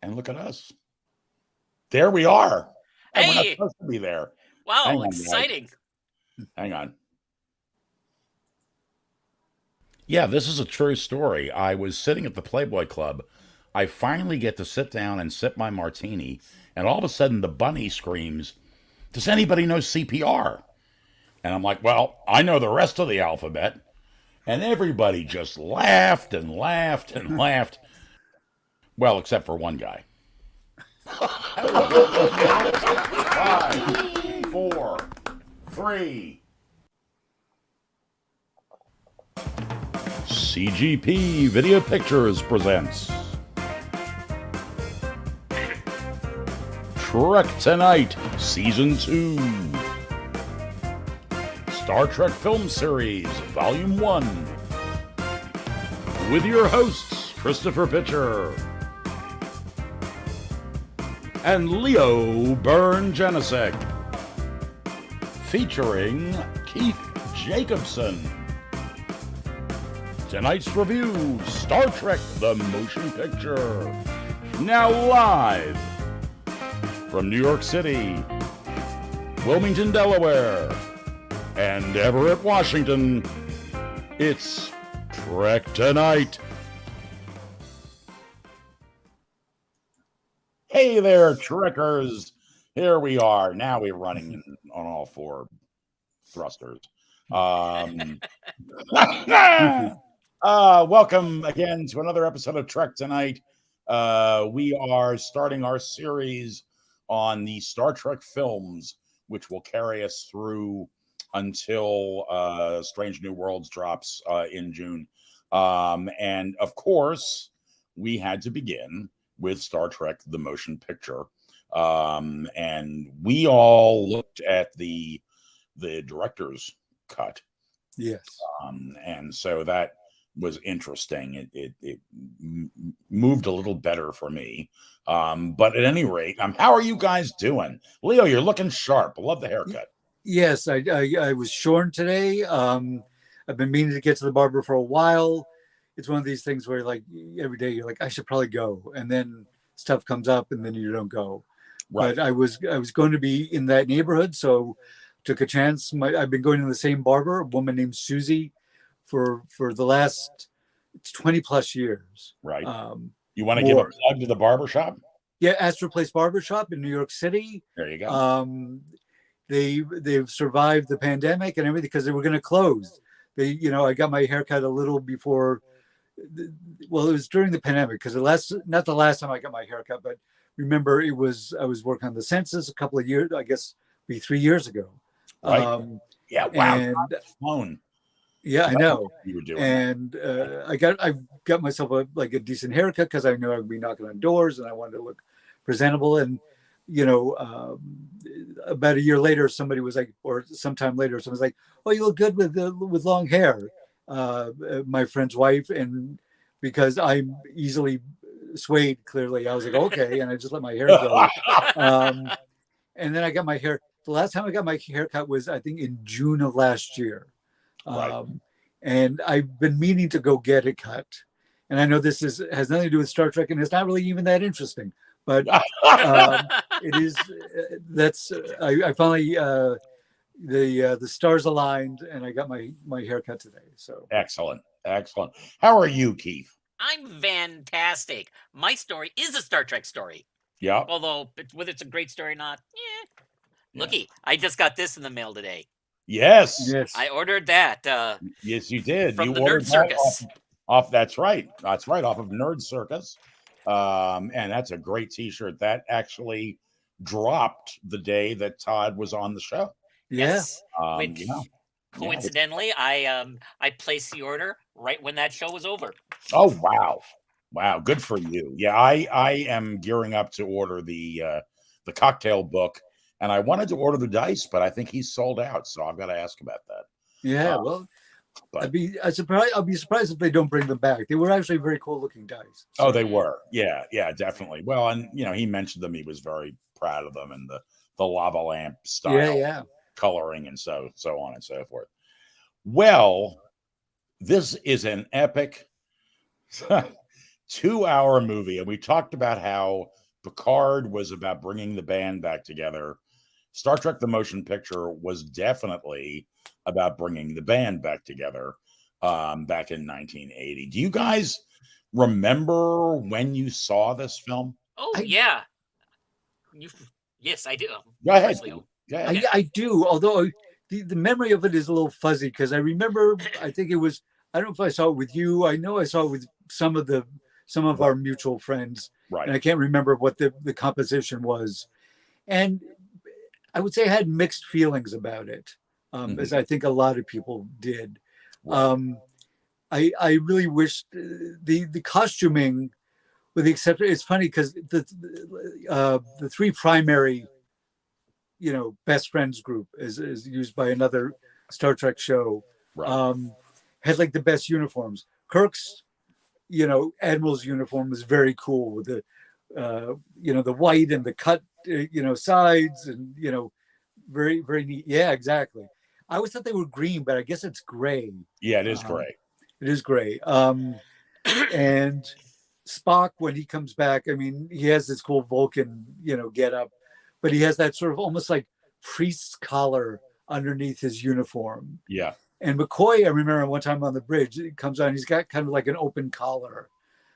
And look at us. There we are. And we're not Hey! supposed to be there. Wow, Hang on, exciting. Hang on. Yeah, this is a true story. I was sitting at the Playboy Club. I finally get to sit down and sip my martini, and all of a sudden the bunny screams, "Does anybody know CPR?" And I'm like, "Well, I know the rest of the alphabet." And everybody just laughed and laughed and laughed. Well, except for one guy. 5, 4, 3. CGP Video Pictures presents Trek Tonight Season 2, Star Trek Film Series Volume 1, with your hosts Christopher Pitcher and Leo Byrne-Janicek, featuring Keith Jacobson. Tonight's review, Star Trek The Motion Picture. Now live from New York City, Wilmington, Delaware, and Everett, Washington, it's Trek Tonight. Hey there, Trekkers. Here we are. Now we're running on all four thrusters. Welcome again to another episode of Trek Tonight. We are starting our series on the Star Trek films, which will carry us through until Strange New Worlds drops in June. And of course, we had to begin with Star Trek The Motion Picture. And we all looked at the director's cut. Yes. And so that was interesting. It moved a little better for me. But at any rate, how are you guys doing? Leo, you're looking sharp. I love the haircut. Yes, I was shorn today. I've been meaning to get to the barber for a while. It's one of these things where like every day you're like, I should probably go. And then stuff comes up and then you don't go. Right. But I was going to be in that neighborhood. So took a chance. I've been going to the same barber, a woman named Susie, for the last 20 plus years. Right. You want to give a plug to the barbershop? Yeah, Astor Place Barbershop in New York City. There you go. They've survived the pandemic and everything because they were going to close. I got my haircut a little before. Well, it was during the pandemic because not the last time I got my haircut, but remember I was working on the census a couple of years, I guess, 3 years ago. Right. Yeah. Wow. Phone. Yeah, I know. You were doing. And I got myself a decent haircut because I knew I'd be knocking on doors and I wanted to look presentable. And about a year later, somebody was like, or sometime later, someone was like, "Oh, you look good with long hair." My friend's wife, and because I'm easily swayed, clearly, I was like, "Okay," and I just let my hair grow. And then I got my hair. The last time I got my haircut was, I think, in June of last year. Right. And I've been meaning to go get it cut. And I know this has nothing to do with Star Trek, and it's not really even that interesting. But it is. I finally the stars aligned, and I got my haircut today. So excellent. How are you, Keith? I'm fantastic. My story is a Star Trek story. Yeah. Although whether it's a great story or not, looky, I just got this in the mail today. Yes. I ordered that. Yes, you did. From you the ordered Nerd Circus. Off. That's right. Off of Nerd Circus. And that's a great T-shirt. That actually dropped the day that Todd was on the show. Yes. Which, coincidentally, I placed the order right when that show was over. Oh wow! Good for you. Yeah, I am gearing up to order the cocktail book. And I wanted to order the dice, but I think he's sold out. So I've got to ask about that. Yeah, I'll be surprised if they don't bring them back. They were actually very cool looking dice. So. Oh, they were. Yeah, definitely. Well, and he mentioned them. He was very proud of them and the lava lamp style coloring and so on and so forth. Well, this is an epic 2-hour movie, and we talked about how Picard was about bringing the band back together. Star Trek the Motion Picture was definitely about bringing the band back together back in 1980. Do you guys remember when you saw this film? Oh, yeah. Yes, I do. Go ahead. Go ahead. I do, although the memory of it is a little fuzzy because I remember, I think it was, I don't know if I saw it with you. I know I saw it with some of our mutual friends. Right. And I can't remember what the composition was. And I would say I had mixed feelings about it, as I think a lot of people did. Right. I really wished the costuming, with the exception, it's funny because the three primary, best friends group is used by another Star Trek show, right. Had like the best uniforms. Kirk's, Admiral's uniform was very cool with the, the white and the cut, sides and, very, very neat. Yeah, exactly. I always thought they were green, but I guess it's gray. Yeah, it is gray. It is gray. And Spock, when he comes back, I mean, he has this cool Vulcan, get up, but he has that sort of almost like priest's collar underneath his uniform. Yeah. And McCoy, I remember one time on the bridge, it comes on, he's got kind of like an open collar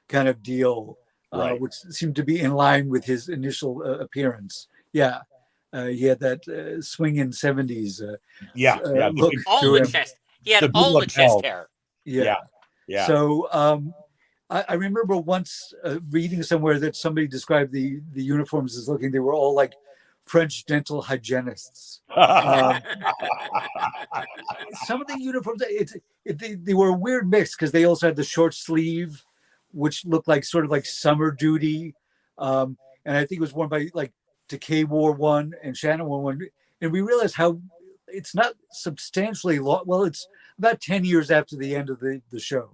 kind of deal, right. Which seemed to be in line with his initial appearance. Yeah. He had that swinging 70s look all the chest. He had all the chest hair. Yeah. So I remember once reading somewhere that somebody described the uniforms as looking, they were all like French dental hygienists. Some of the uniforms, they were a weird mix because they also had the short sleeve, which looked like sort of like summer duty. And I think it was worn by like Takei wore one and Shannon wore one. And we realized how it's not substantially long. Well, it's about 10 years after the end of the show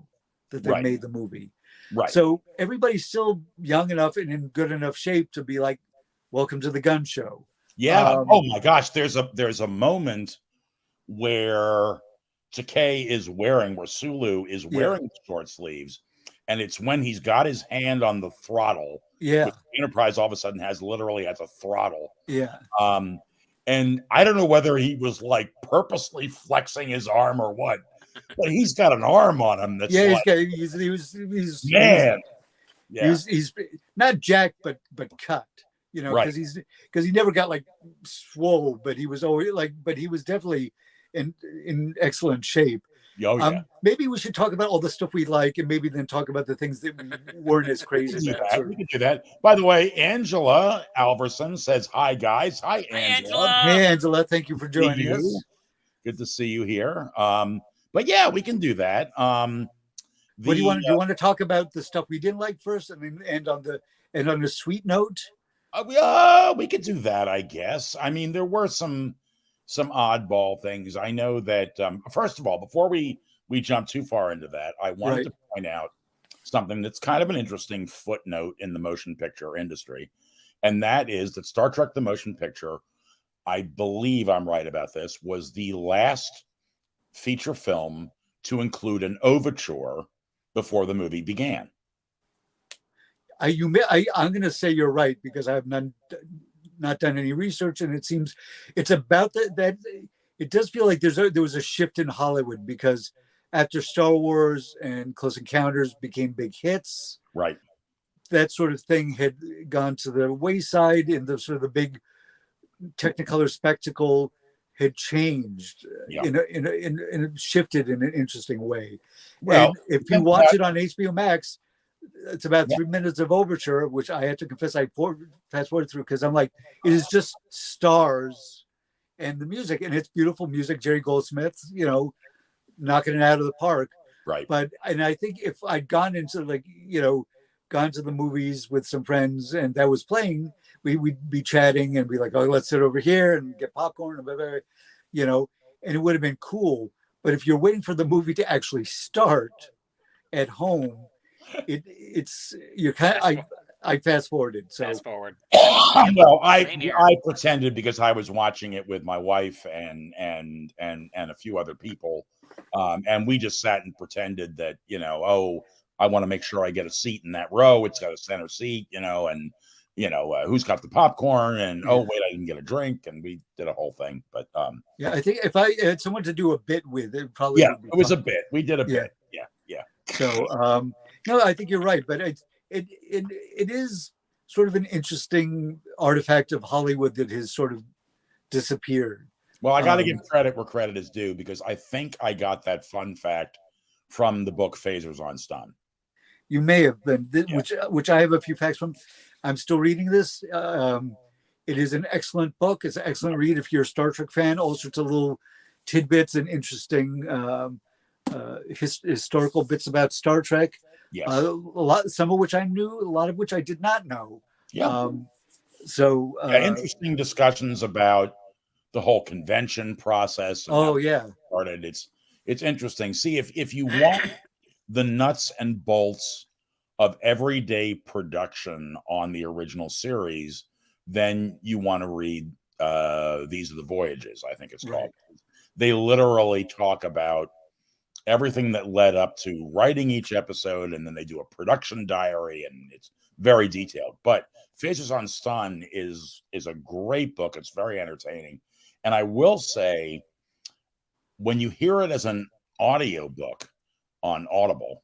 that they made the movie. Right. So everybody's still young enough and in good enough shape to be like, welcome to the gun show. Yeah. Oh my gosh. There's a moment where Takei is wearing, where Sulu is wearing short sleeves. And it's when he's got his hand on the throttle. Yeah. Enterprise all of a sudden literally has a throttle. Yeah. And I don't know whether he was like purposely flexing his arm or what, but he's got an arm on him. That's he's man. He's not jacked, but cut, because he never got like swole, but he was always but he was definitely in excellent shape. Oh, yeah. Maybe we should talk about all the stuff we like and maybe then talk about the things that we weren't as crazy about. We can do that. By the way, Angela Alverson says, hi, guys. Hi, Angela. Hey, Angela. Thank you for joining us. Good to see you here. But yeah, we can do that. What do you want to do? You want to talk about the stuff we didn't like first and then end on the sweet note? We could do that, I guess. I mean, there were some oddball things. I know that first of all, before we jump too far into that, I wanted to point out something that's kind of an interesting footnote in the motion picture industry, and that is that Star Trek the Motion Picture, I believe I'm right about this, was the last feature film to include an overture before the movie began. I'm going to say you're right because I have not done any research, and it seems it's about that it does feel like there was a shift in Hollywood because after Star Wars and Close Encounters became big hits, right, that sort of thing had gone to the wayside, and the sort of the big Technicolor spectacle had changed and shifted in an interesting way. Well, and if you watch it on HBO Max, it's about 3 minutes of overture, which I had to confess I fast forward through because I'm like, it is just stars and the music, and it's beautiful music. Jerry Goldsmith, knocking it out of the park. Right. And I think if I'd gone into gone to the movies with some friends and that was playing, we'd be chatting and be like, oh, let's sit over here and get popcorn, and blah, blah, blah, and it would have been cool. But if you're waiting for the movie to actually start at home, it's you're kind of, I fast forwarded. So fast forward. Well, I pretended because I was watching it with my wife and a few other people, and we just sat and pretended that I want to make sure I get a seat in that row. It's got a center seat, and who's got the popcorn, and oh wait, I didn't get a drink, and we did a whole thing. But I think if I had someone to do a bit with, it probably would be it was fun. a bit. We did a bit. Yeah. So no, I think you're right, but it is sort of an interesting artifact of Hollywood that has sort of disappeared. Well, I got to give credit where credit is due, because I think I got that fun fact from the book Phasers on Stun. You may have been, which I have a few facts from. I'm still reading this. It is an excellent book. It's an excellent read if you're a Star Trek fan. All sorts of little tidbits and interesting historical bits about Star Trek. Yes. Some of which I knew, a lot of which I did not know. Yeah. Interesting discussions about the whole convention process. Started. It's interesting. See, if you want the nuts and bolts of everyday production on the original series, then you want to read These Are the Voyages, I think it's called. Right. They literally talk about everything that led up to writing each episode, and then they do a production diary, and it's very detailed. But Phasers on Stun is a great book. It's very entertaining. And I will say, when you hear it as an audio book on Audible,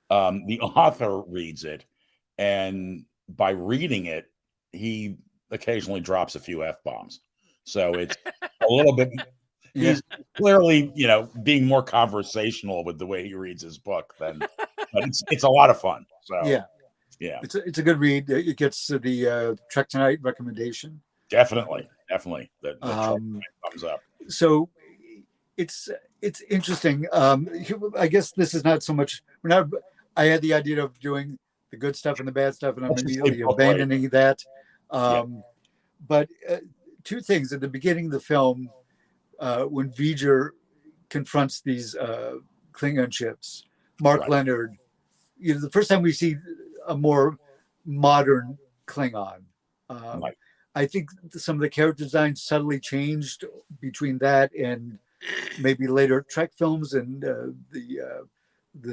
the author reads it, and by reading it, he occasionally drops a few F-bombs. So it's a little bit, he's clearly, being more conversational with the way he reads his book but it's a lot of fun. So yeah. It's a good read. It gets the Trek Tonight recommendation. Definitely. The thumbs up. So it's interesting. I guess this is not so much. I had the idea of doing the good stuff and the bad stuff, and I'm immediately abandoning that. But two things at the beginning of the film, when V'ger confronts these Klingon ships, Mark Leonard, the first time we see a more modern Klingon. I think some of the character design subtly changed between that and maybe later Trek films and the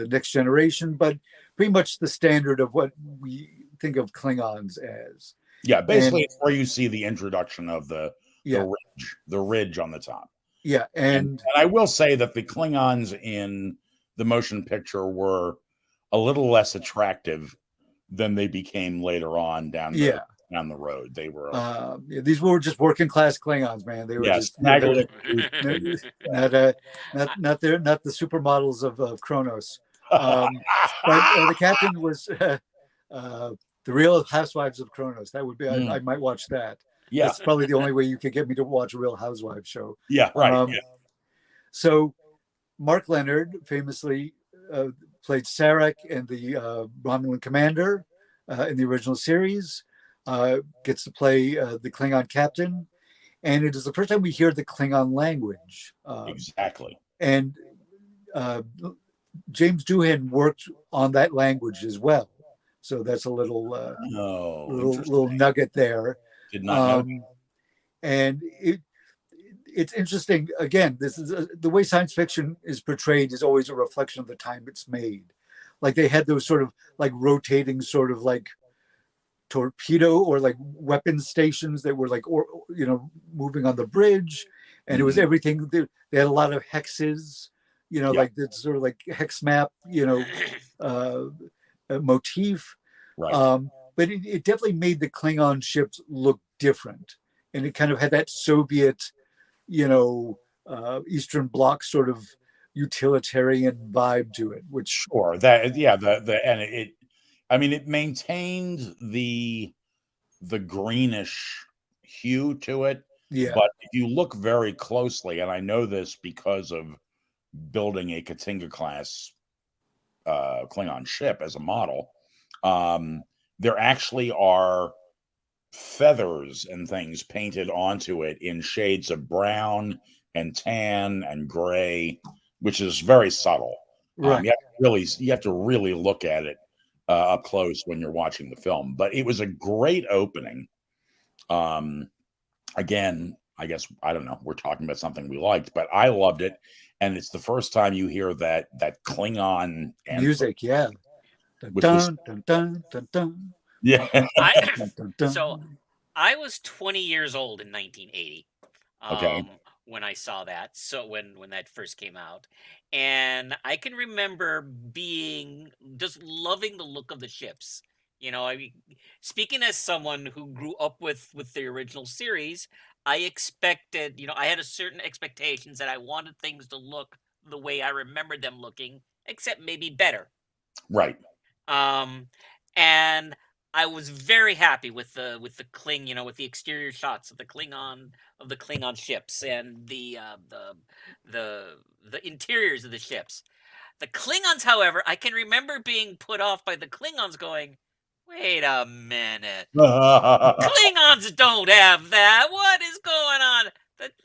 Next Generation, but pretty much the standard of what we think of Klingons as. Yeah, basically it's where you see the introduction of the ridge on the top. Yeah, and I will say that the Klingons in the motion picture were a little less attractive than they became later on down the road. They were these were just working class Klingons, man. They were just not the supermodels of Kronos. But the captain was the Real Housewives of Kronos. That would be I might watch that. Yeah, that's probably the only way you could get me to watch a Real Housewives show. Yeah, right. So Mark Leonard famously played Sarek and the Romulan commander in the original series. Gets to play the Klingon captain, and it is the first time we hear the Klingon language. Exactly. And James Doohan worked on that language as well, so that's a little little nugget there. Did not know. And it's interesting. Again, this is the way science fiction is portrayed is always a reflection of the time it's made. Like they had those sort of like rotating sort of like torpedo or like weapon stations that were like moving on the bridge, and it was everything. They had a lot of hexes, like this sort of like hex map, motif. Right. But it definitely made the Klingon ships look different, and it kind of had that Soviet, Eastern Bloc sort of utilitarian vibe to it. Which it maintained the greenish hue to it. Yeah. But if you look very closely, and I know this because of building a Katinga class Klingon ship as a model, there actually are feathers and things painted onto it in shades of brown and tan and gray, which is very subtle. Right. You have to really look at it up close when you're watching the film. But it was a great opening. Again, I guess, I don't know, we're talking about something we liked, but I loved it. And it's the first time you hear that Klingon music, yeah. Dun, which was, dun, dun, dun, dun, yeah. dun, dun, dun. So I was 20 years old in 1980 Okay. when I saw that. So when that first came out, and I can remember being just loving the look of the ships. I mean, speaking as someone who grew up with the original series, I expected, I had a certain expectations that I wanted things to look the way I remembered them looking, except maybe better. Right. And I was very happy with the with the exterior shots of the Klingon ships and the interiors of the ships. The Klingons, however, I can remember being put off by the Klingons going, "Wait a minute. Klingons don't have that. What is going on?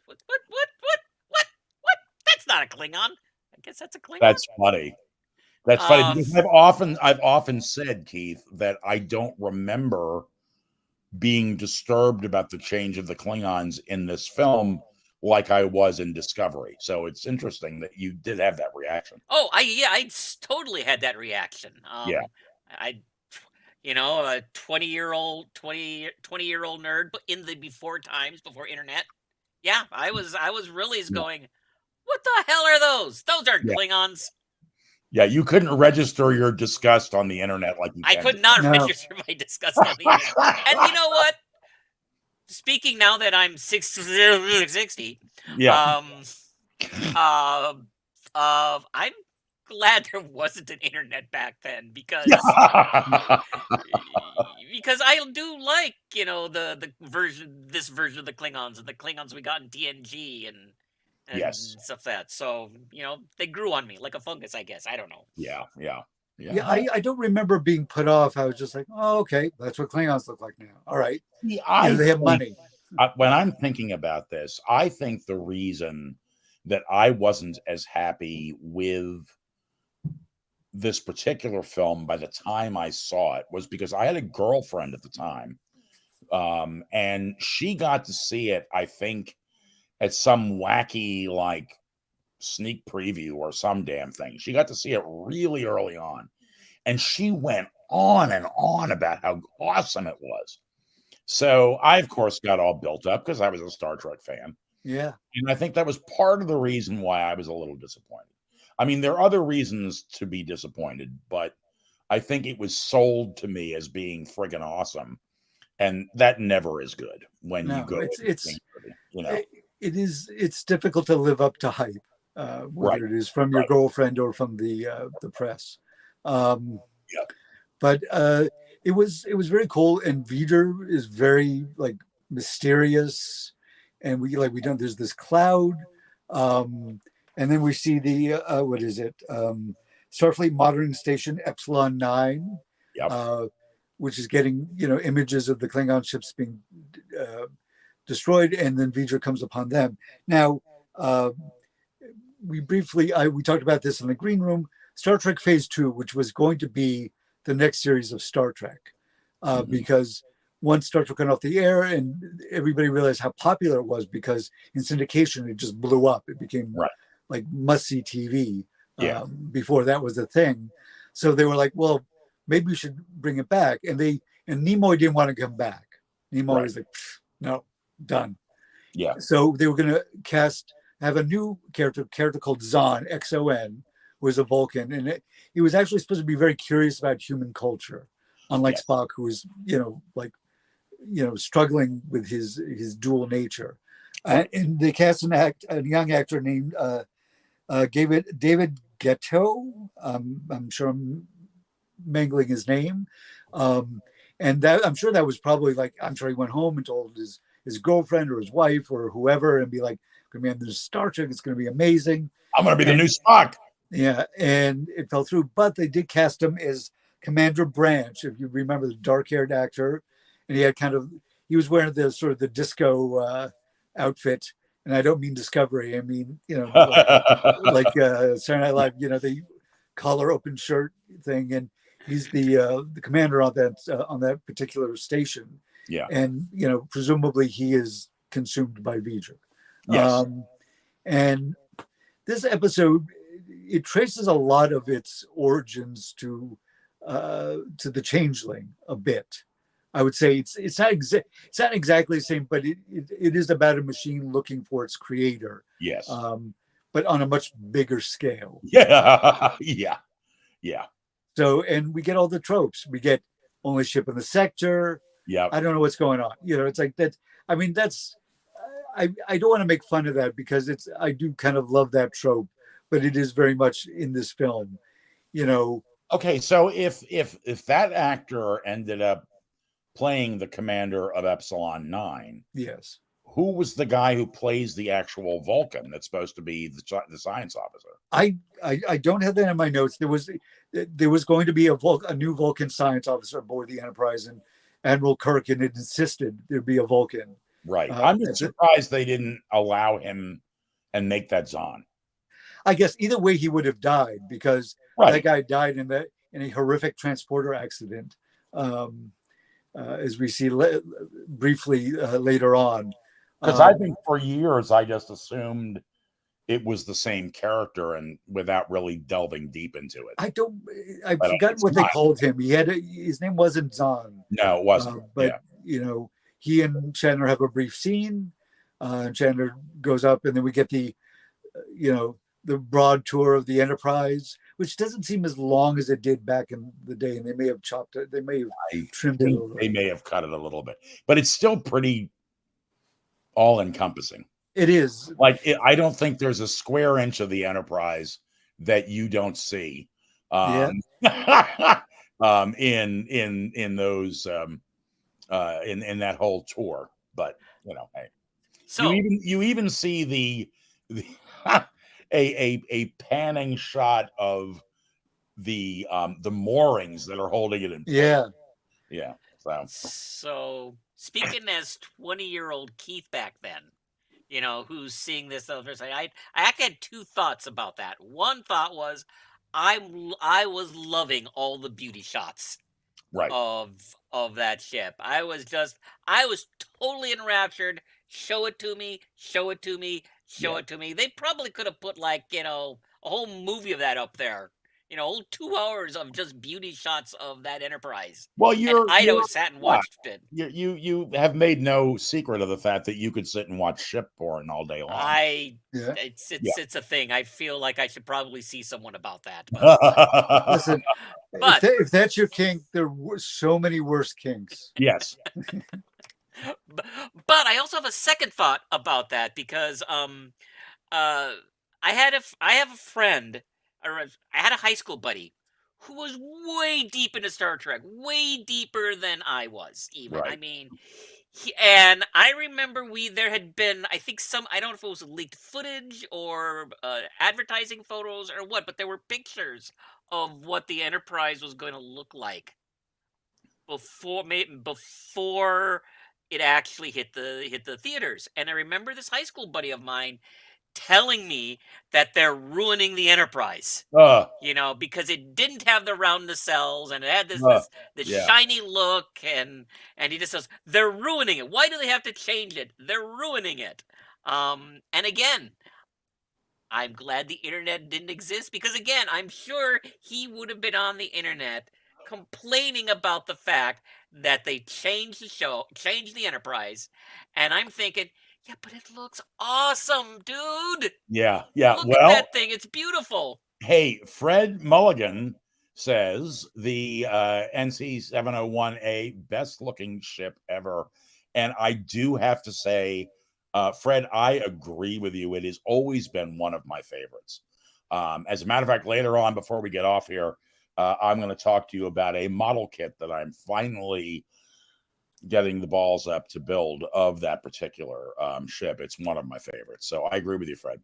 What? That's not a Klingon. I guess that's a Klingon." That's funny. That's funny because I've often said, Keith, that I don't remember being disturbed about the change of the Klingons in this film like I was in Discovery. So it's interesting that you did have that reaction. Oh, I totally had that reaction. Yeah. I, a 20-year-old nerd, but in the before internet. Yeah, I was really going, what the hell are those? Those aren't Klingons. Yeah, you couldn't register your disgust on the internet like you I can. could not register my disgust on the internet. And you know what? Speaking now that I'm 60, Yeah. I'm glad there wasn't an internet back then because because I do like, the this version of the Klingons and the Klingons we got in TNG and Yes. stuff that. So, they grew on me like a fungus, I guess. I don't know. Yeah. I don't remember being put off. I was just like, oh, okay, that's what Klingons look like now. All right. See, they have money. When I'm thinking about this, I think the reason that I wasn't as happy with this particular film by the time I saw it was because I had a girlfriend at the time. And she got to see it, I think, at some wacky like sneak preview or some damn thing. She got to see it really early on. And she went on and on about how awesome it was. So I, of course, got all built up because I was a Star Trek fan. Yeah. And I think that was part of the reason why I was a little disappointed. I mean, there are other reasons to be disappointed, but I think it was sold to me as being friggin' awesome. And that never is good when you go. It's difficult to live up to hype, whether it is from your girlfriend or from the press. But it was very cool, and Vidar is very like mysterious, and there's this cloud, and then we see the what is it, Starfleet Modern Station Epsilon 9, which is getting images of the Klingon ships being destroyed, and then Vidar comes upon them. Now, we talked about this in the green room. Star Trek Phase 2, which was going to be the next series of Star Trek, because once Star Trek went off the air and everybody realized how popular it was, because in syndication it just blew up. It became like must-see TV. Before that was a thing. So they were like, well, maybe we should bring it back. And Nimoy didn't want to come back. Nimoy was like, no, done. Yeah. So they were going to have a new character called Zon, Xon, was a Vulcan. And he was actually supposed to be very curious about human culture, unlike Spock, who was, struggling with his dual nature. And they cast a young actor named David Ghetto. I'm sure I'm mangling his name. And that, I'm sure that was probably like, I'm sure he went home and told his girlfriend or his wife or whoever and be like, man, there's Star Trek. It's going to be amazing. I'm going to be the new Spock. Yeah. And it fell through, but they did cast him as Commander Branch. If you remember, the dark haired actor, and he was wearing the sort of the disco outfit. And I don't mean Discovery. I mean, like Saturday Night Live, the collar open shirt thing. And he's the commander on that particular station. Yeah. And, presumably he is consumed by Vidra. Yes. And this episode, it traces a lot of its origins to the Changeling a bit. I would say it's not exactly the same, but it is about a machine looking for its creator. Yes. But on a much bigger scale. Yeah. Yeah. Yeah. So, and we get all the tropes. We get only ship in the sector. Yeah. I don't know what's going on. It's like that. I mean, that's. I don't want to make fun of that because I do kind of love that trope, but it is very much in this film. Okay, so if that actor ended up playing the commander of Epsilon 9, yes, who was the guy who plays the actual Vulcan that's supposed to be the science officer? I don't have that in my notes. There was going to be a new Vulcan science officer aboard the Enterprise, and Admiral Kirk had insisted there'd be a Vulcan. Right. I'm just surprised they didn't allow him and make that Zahn. I guess either way he would have died because that guy died in a horrific transporter accident, as we see briefly later on. Because I think for years I just assumed it was the same character, and without really delving deep into it. I forgot what they called him. His name wasn't Zahn. No, it wasn't. But he and Chandler have a brief scene. Chandler goes up, and then we get the broad tour of the Enterprise, which doesn't seem as long as it did back in the day. And they may have chopped it. They may have trimmed it a little. They may have cut it a little bit, but it's still pretty all-encompassing. It is. I don't think there's a square inch of the Enterprise that you don't see. In those in that whole tour, but hey. So you even see the a panning shot of the moorings that are holding it in place. Yeah. So speaking as 20-year-old Keith back then, who's seeing this first, I actually had two thoughts about that. One thought was I was loving all the beauty shots of that ship. I was totally enraptured. Show it to me. They probably could have put a whole movie of that up there. Whole 2 hours of just beauty shots of that Enterprise. Well, I sat and watched it. You have made no secret of the fact that you could sit and watch ship porn all day long. It's a thing. I feel like I should probably see someone about that. But listen, if that's your kink, there were so many worse kinks. Yes. But I also have a second thought about that because I have a friend. I had a high school buddy who was way deep into Star Trek, way deeper than I was even. Right. I mean, and I remember there had been, I think I don't know if it was leaked footage or advertising photos or what, but there were pictures of what the Enterprise was going to look like before it actually hit the theaters. And I remember this high school buddy of mine telling me that they're ruining the Enterprise, because it didn't have the round nacelles and it had this shiny look, and he just says they're ruining it. Why do they have to change it? They're ruining it. And again, I'm glad the internet didn't exist, because again, I'm sure he would have been on the internet complaining about the fact that they changed the Enterprise, and I'm thinking, yeah, but it looks awesome, dude. Yeah. Look at that thing. It's beautiful. Hey, Fred Mulligan says the NC-701A best looking ship ever. And I do have to say, Fred, I agree with you. It has always been one of my favorites. As a matter of fact, later on, before we get off here, I'm going to talk to you about a model kit that I'm finally getting the balls up to build of that particular ship. It's one of my favorites. So I agree with you, Fred.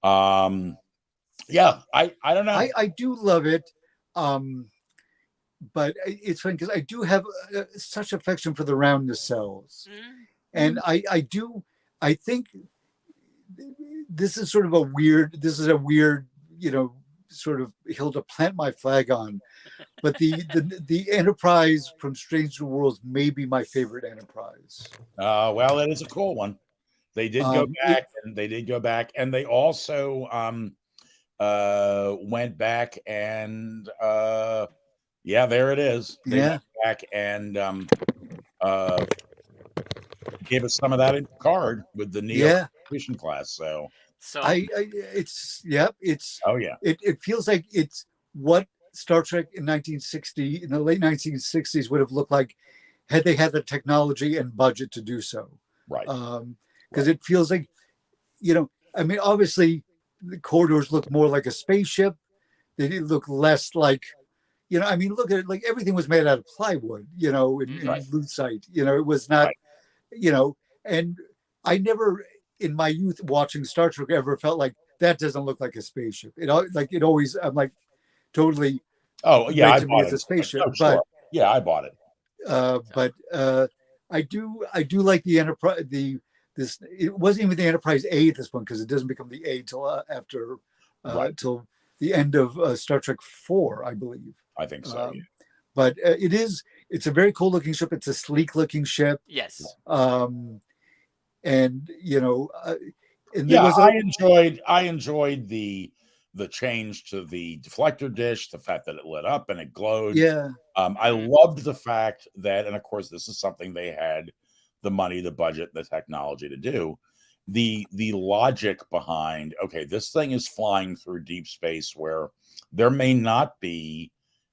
Yeah, I don't know. I do love it. But it's funny because I do have such affection for the round nacelles. And I think this is a weird, sort of hill to plant my flag on, but the Enterprise from Strange New Worlds may be my favorite Enterprise. Well, it is a cool one. They did go It, back, and they did go back, and they also went back and yeah, there it is. They yeah, went back and uh gave us some of that in Picard with the Neo yeah. completion class. So So It's yep. oh yeah, It feels like it's what Star Trek in 1960 in the late 1960s would have looked like had they had the technology and budget to do so. right. Because it feels like, I mean, obviously the corridors look more like a spaceship. They did look less like, I mean, look at it, like everything was made out of plywood, in Right. lucite. It was not, Right. And I never in my youth watching Star Trek ever felt like that doesn't look like a spaceship. It always, I'm like totally Oh yeah, read I to me bought as it. a spaceship, Oh sure, yeah, I bought it. but I do like the Enterprise. This it wasn't even the Enterprise A at this point because it doesn't become the A till after Right, till the end of Star Trek 4, I believe. I think so. Um, but it's a very cool looking ship. It's a sleek looking ship. yes, And and there Yeah, was I enjoyed the change to the deflector dish, the fact that it lit up and it glowed. yeah, I loved the fact that, and of course, this is something they had the money, the budget, the technology to do. The logic behind, okay, this thing is flying through deep space where there may not be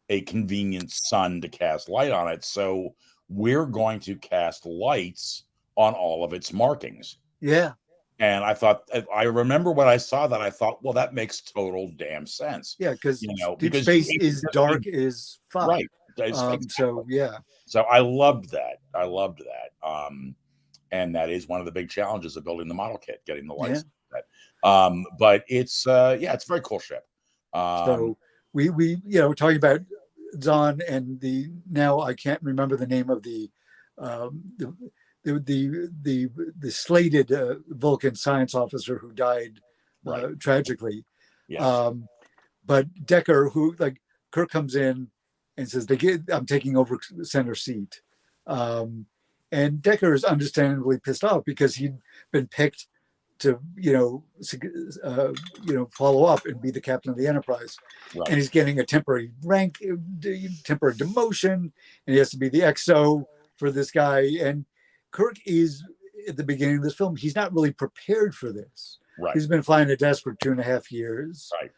a convenient sun to cast light on it, so we're going to cast lights on all of its markings. yeah, And I remember when I saw that, I thought, well, that makes total damn sense. yeah, because deep Because space is dark as fuck. right. Exactly. So yeah, So I loved that. I loved that. And that is one of the big challenges of building the model kit, getting the yeah. lights. But it's yeah, it's a very cool ship. So we we're talking about Zahn and the now I can't remember the name of the um, the the slated Vulcan science officer who died Right. tragically. Yes. But Decker, who like Kirk comes in and says, I'm taking over center seat. And Decker is understandably pissed off because he'd been picked to, follow up and be the captain of the Enterprise. Right. And he's getting a temporary rank, temporary demotion, and he has to be the XO for this guy. And Kirk is, at the beginning of this film, he's not really prepared for this. Right. He's been flying a desk for 2.5 years. Right.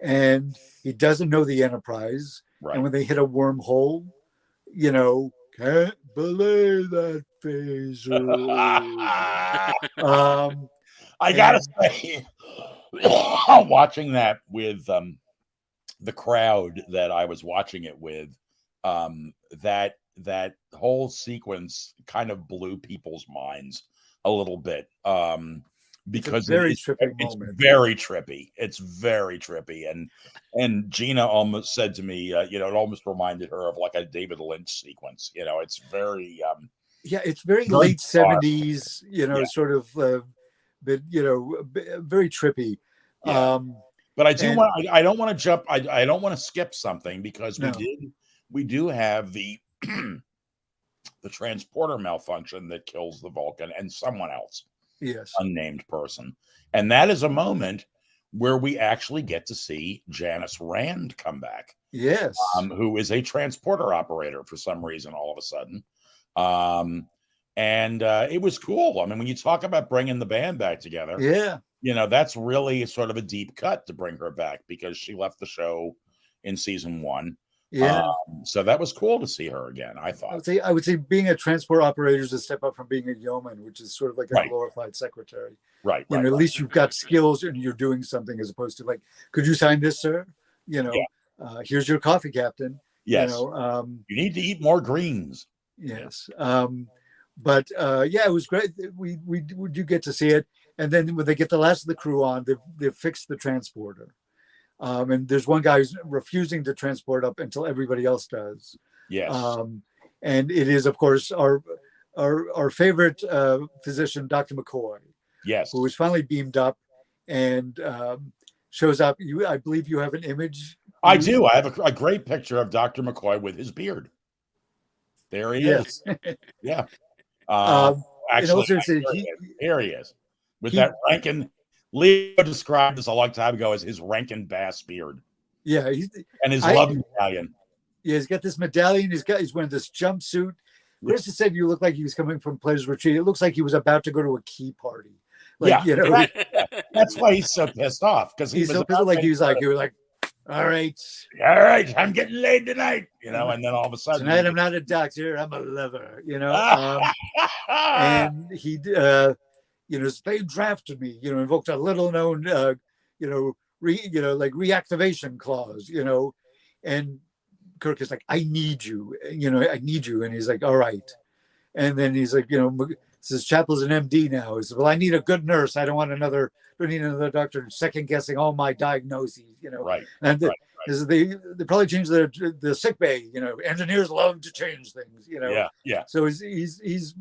And he doesn't know the Enterprise. Right. And when they hit a wormhole, can't believe that phaser. I gotta say, watching that with the crowd that I was watching it with, that whole sequence kind of blew people's minds a little bit. Because it's moment. very trippy. It's very trippy, and Gina almost said to me, it almost reminded her of like a David Lynch sequence. It's very, it's very late '70s. Sort of, but very trippy. Yeah. But I do want. I don't want to jump. I don't want to skip something because we do have the the transporter malfunction that kills the Vulcan and someone else. Yes. Unnamed person. And that is a moment where we actually get to see Janice Rand come back. Yes. Who is a transporter operator for some reason all of a sudden. And it was cool. I mean, when you talk about bringing the band back together, that's really sort of a deep cut to bring her back because she left the show in season 1. Yeah. So that was cool to see her again, I thought. I would say being a transport operator is a step up from being a yeoman, which is sort of like a glorified secretary. Right. At least you've got skills and you're doing something as opposed to like, could you sign this, sir? Here's your coffee, Captain. Yes. You need to eat more greens. Yes. But it was great. We do get to see it. And then when they get the last of the crew on, they've fixed the transporter. And there's one guy who's refusing to transport up until everybody else does. Yes. And it is, of course, our favorite physician, Dr. McCoy. Yes. Who was finally beamed up and shows up. I believe you have an image. I do. I have a great picture of Dr. McCoy with his beard. There he is. Yeah. actually, seriously, here he is with he- that Rankin. Leo described this a long time ago as his Rankin Bass beard yeah, and his love medallion. Yeah, he's got this medallion. He's wearing this jumpsuit. Chris has said you look like he was coming from Players Retreat. It looks like he was about to go to a key party. Like, Yeah, exactly. That's why he's so pissed off, because he's so pissed. Like he was like, all right, I'm getting laid tonight, and then all of a sudden, tonight I'm not a doctor, I'm a lover, and he, they drafted me, invoked a little known, reactivation clause, and Kirk is like, I need you, and he's like, all right, and then he's like, says Chapel's an MD now. He says, well, I need a good nurse. I don't need another doctor second guessing all my diagnoses, Right. And they probably changed the sick bay. Engineers love to change things. Yeah. So he's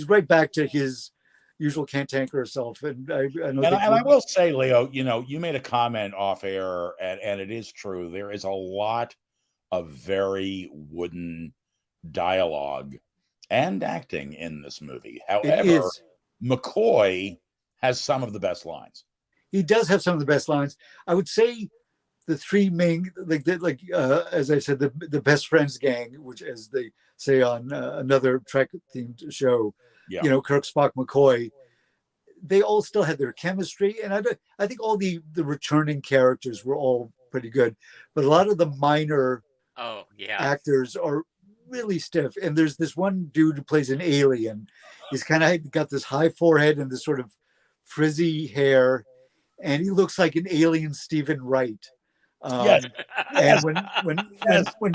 right back to his usual cantankerous self. And I will say, Leo, you made a comment off air, and it is true. There is a lot of very wooden dialogue and acting in this movie. However, McCoy has some of the best lines. He does have some of the best lines. I would say the three main, as I said, the best friends gang, which, as they say on another Trek themed show, Kirk, Spock, McCoy, they all still had their chemistry, and I think all the returning characters were all pretty good, but a lot of the minor actors are really stiff. And there's this one dude who plays an alien. He's kind of got this high forehead and this sort of frizzy hair, and he looks like an alien Stephen Wright. Yes. And when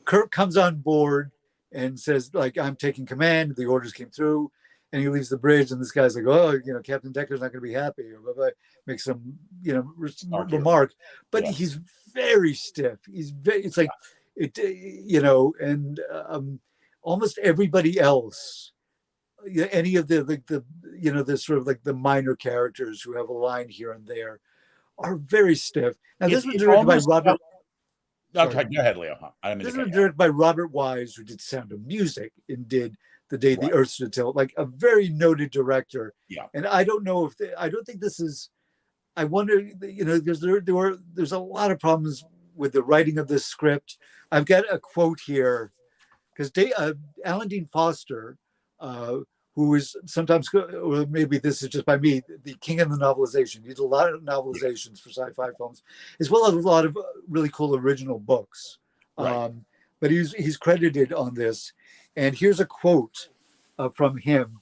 Kirk comes on board and says, like, I'm taking command, the orders came through, and he leaves the bridge, and this guy's like, oh, Captain Decker's not going to be happy, or blah, blah, makes some, remark, but he's very stiff. It's like, and almost everybody else, any of the sort of like the minor characters who have a line here and there are very stiff. Now, this was directed by Robert. Okay, go ahead, Leo. This was directed by Robert Wise, who did Sound of Music and did The Day the Earth Stood Still, like a very noted director. Yeah. And I don't know I don't think this is. I wonder, because there's a lot of problems with the writing of this script. I've got a quote here, because Alan Dean Foster, who is sometimes, or maybe this is just by me, the king of the novelization. He did a lot of novelizations for sci-fi films, as well as a lot of really cool original books. Right. But he's credited on this. And here's a quote from him.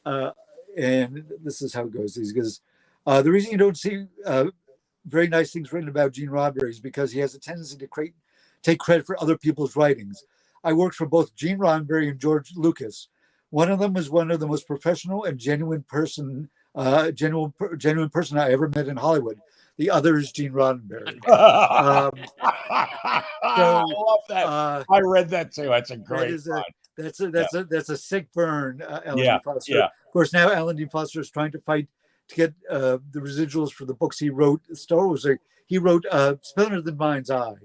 And this is how it goes. He goes, the reason you don't see very nice things written about Gene Roddenberry is because he has a tendency to take credit for other people's writings. I worked for both Gene Roddenberry and George Lucas. One of them was one of the most professional and genuine person I ever met in Hollywood. The other is Gene Roddenberry. I love that. I read that too. That's a great line. That's a sick burn, Alan D. Foster. Yeah. Of course, now Alan D. Foster is trying to fight to get the residuals for the books he wrote. Star Wars. He wrote Splinter the Mind's Eye,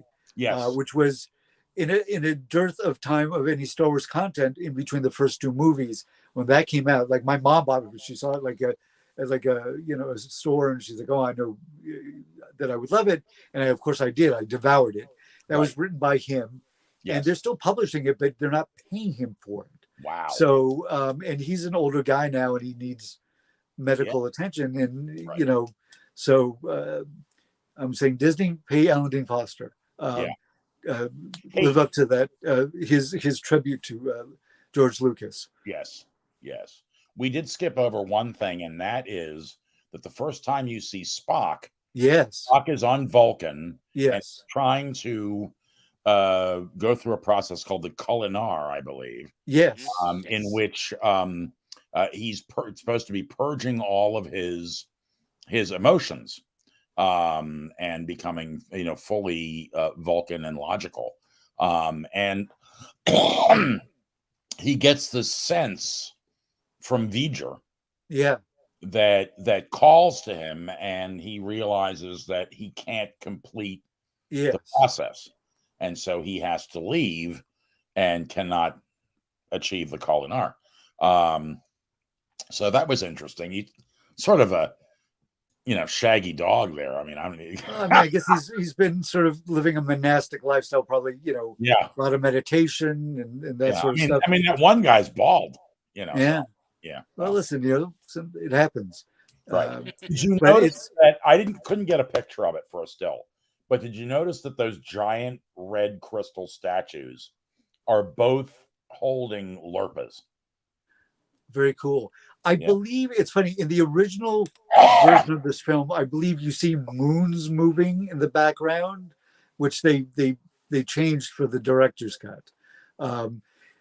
which was in a dearth of time of any Star Wars content in between the first two movies. When that came out, like my mom bought it, but she saw it as a store, and she's like, "Oh, I know that I would love it," and of course I did. I devoured it. That was written by him, and they're still publishing it, but they're not paying him for it. Wow. So, and he's an older guy now, and he needs medical attention, and so I'm saying Disney, pay Alan Dean Foster. Live up to that, his tribute to George Lucas. Yes. We did skip over one thing, and that is that the first time you see Spock, Spock is on Vulcan, and trying to go through a process called the Culinar, I believe. In which he's supposed to be purging all of his emotions. And becoming, fully Vulcan and logical. And he gets the sense from V'ger that calls to him, and he realizes that he can't complete the process. And so he has to leave and cannot achieve the Culinar. So that was interesting. He sort of a shaggy dog there. I mean, I guess he's been sort of living a monastic lifestyle, probably, yeah, a lot of meditation and that yeah. sort of stuff. I mean that one guy's bald. Yeah. So, yeah. Well, listen, it happens. Right. Did you But notice that I couldn't get a picture of it for a still, but did you notice that those giant red crystal statues are both holding Lurpas? Very cool. I Yeah. believe it's funny in the original version of this film. I believe you see moons moving in the background, which they changed for the director's cut.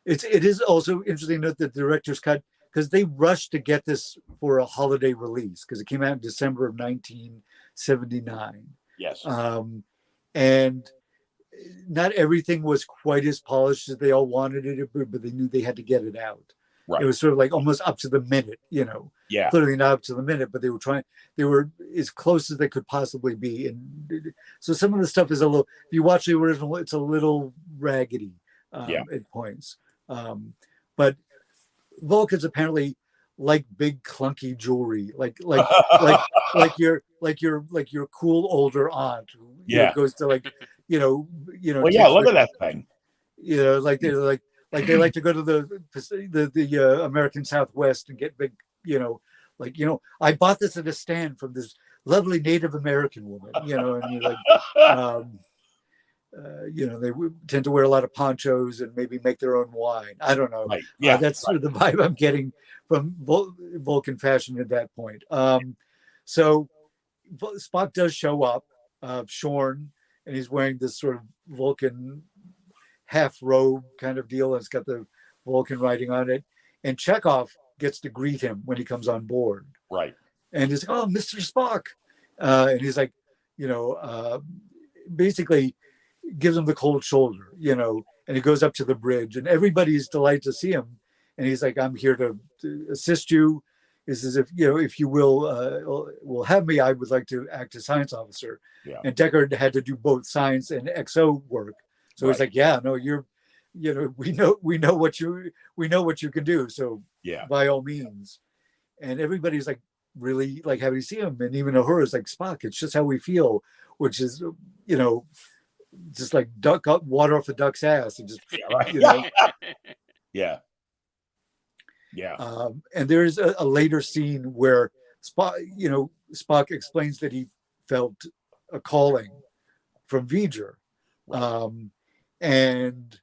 It is also interesting to note that the director's cut, because they rushed to get this for a holiday release because it came out in December of 1979. Yes. And not everything was quite as polished as they all wanted it to be, but they knew they had to get it out. Right. It was sort of like almost up to the minute, Yeah. Clearly not up to the minute, but they were as close as they could possibly be. And so some of the stuff is a little, if you watch the original, it's a little raggedy at points. But Vulcans apparently like big clunky jewelry, like your cool older aunt who goes to Well, yeah, look at that thing. They like to go to the American Southwest and get big, I bought this at a stand from this lovely Native American woman, and you're like, they tend to wear a lot of ponchos and maybe make their own wine. I don't know. Right. Yeah. That's sort of the vibe I'm getting from Vulcan fashion at that point. So Spock does show up, shorn, and he's wearing this sort of Vulcan half robe kind of deal. And it's got the Vulcan writing on it. And Chekhov gets to greet him when he comes on board. Right. And he's like, "Oh, Mr. Spock." And he's like, basically gives him the cold shoulder, and he goes up to the bridge and everybody's delighted to see him. And he's like, "I'm here to assist you. This is if you will have me, I would like to act as science officer." Yeah. And Deckard had to do both science and XO work. So he's like, "Yeah, no, we know what you can do. So by all means." And everybody's like really like happy to see him. And even Uhura is like, "Spock, it's just how we feel," which is, just like duck up water off the duck's ass and just, Yeah. And there's a later scene where Spock explains that he felt a calling from V'ger. And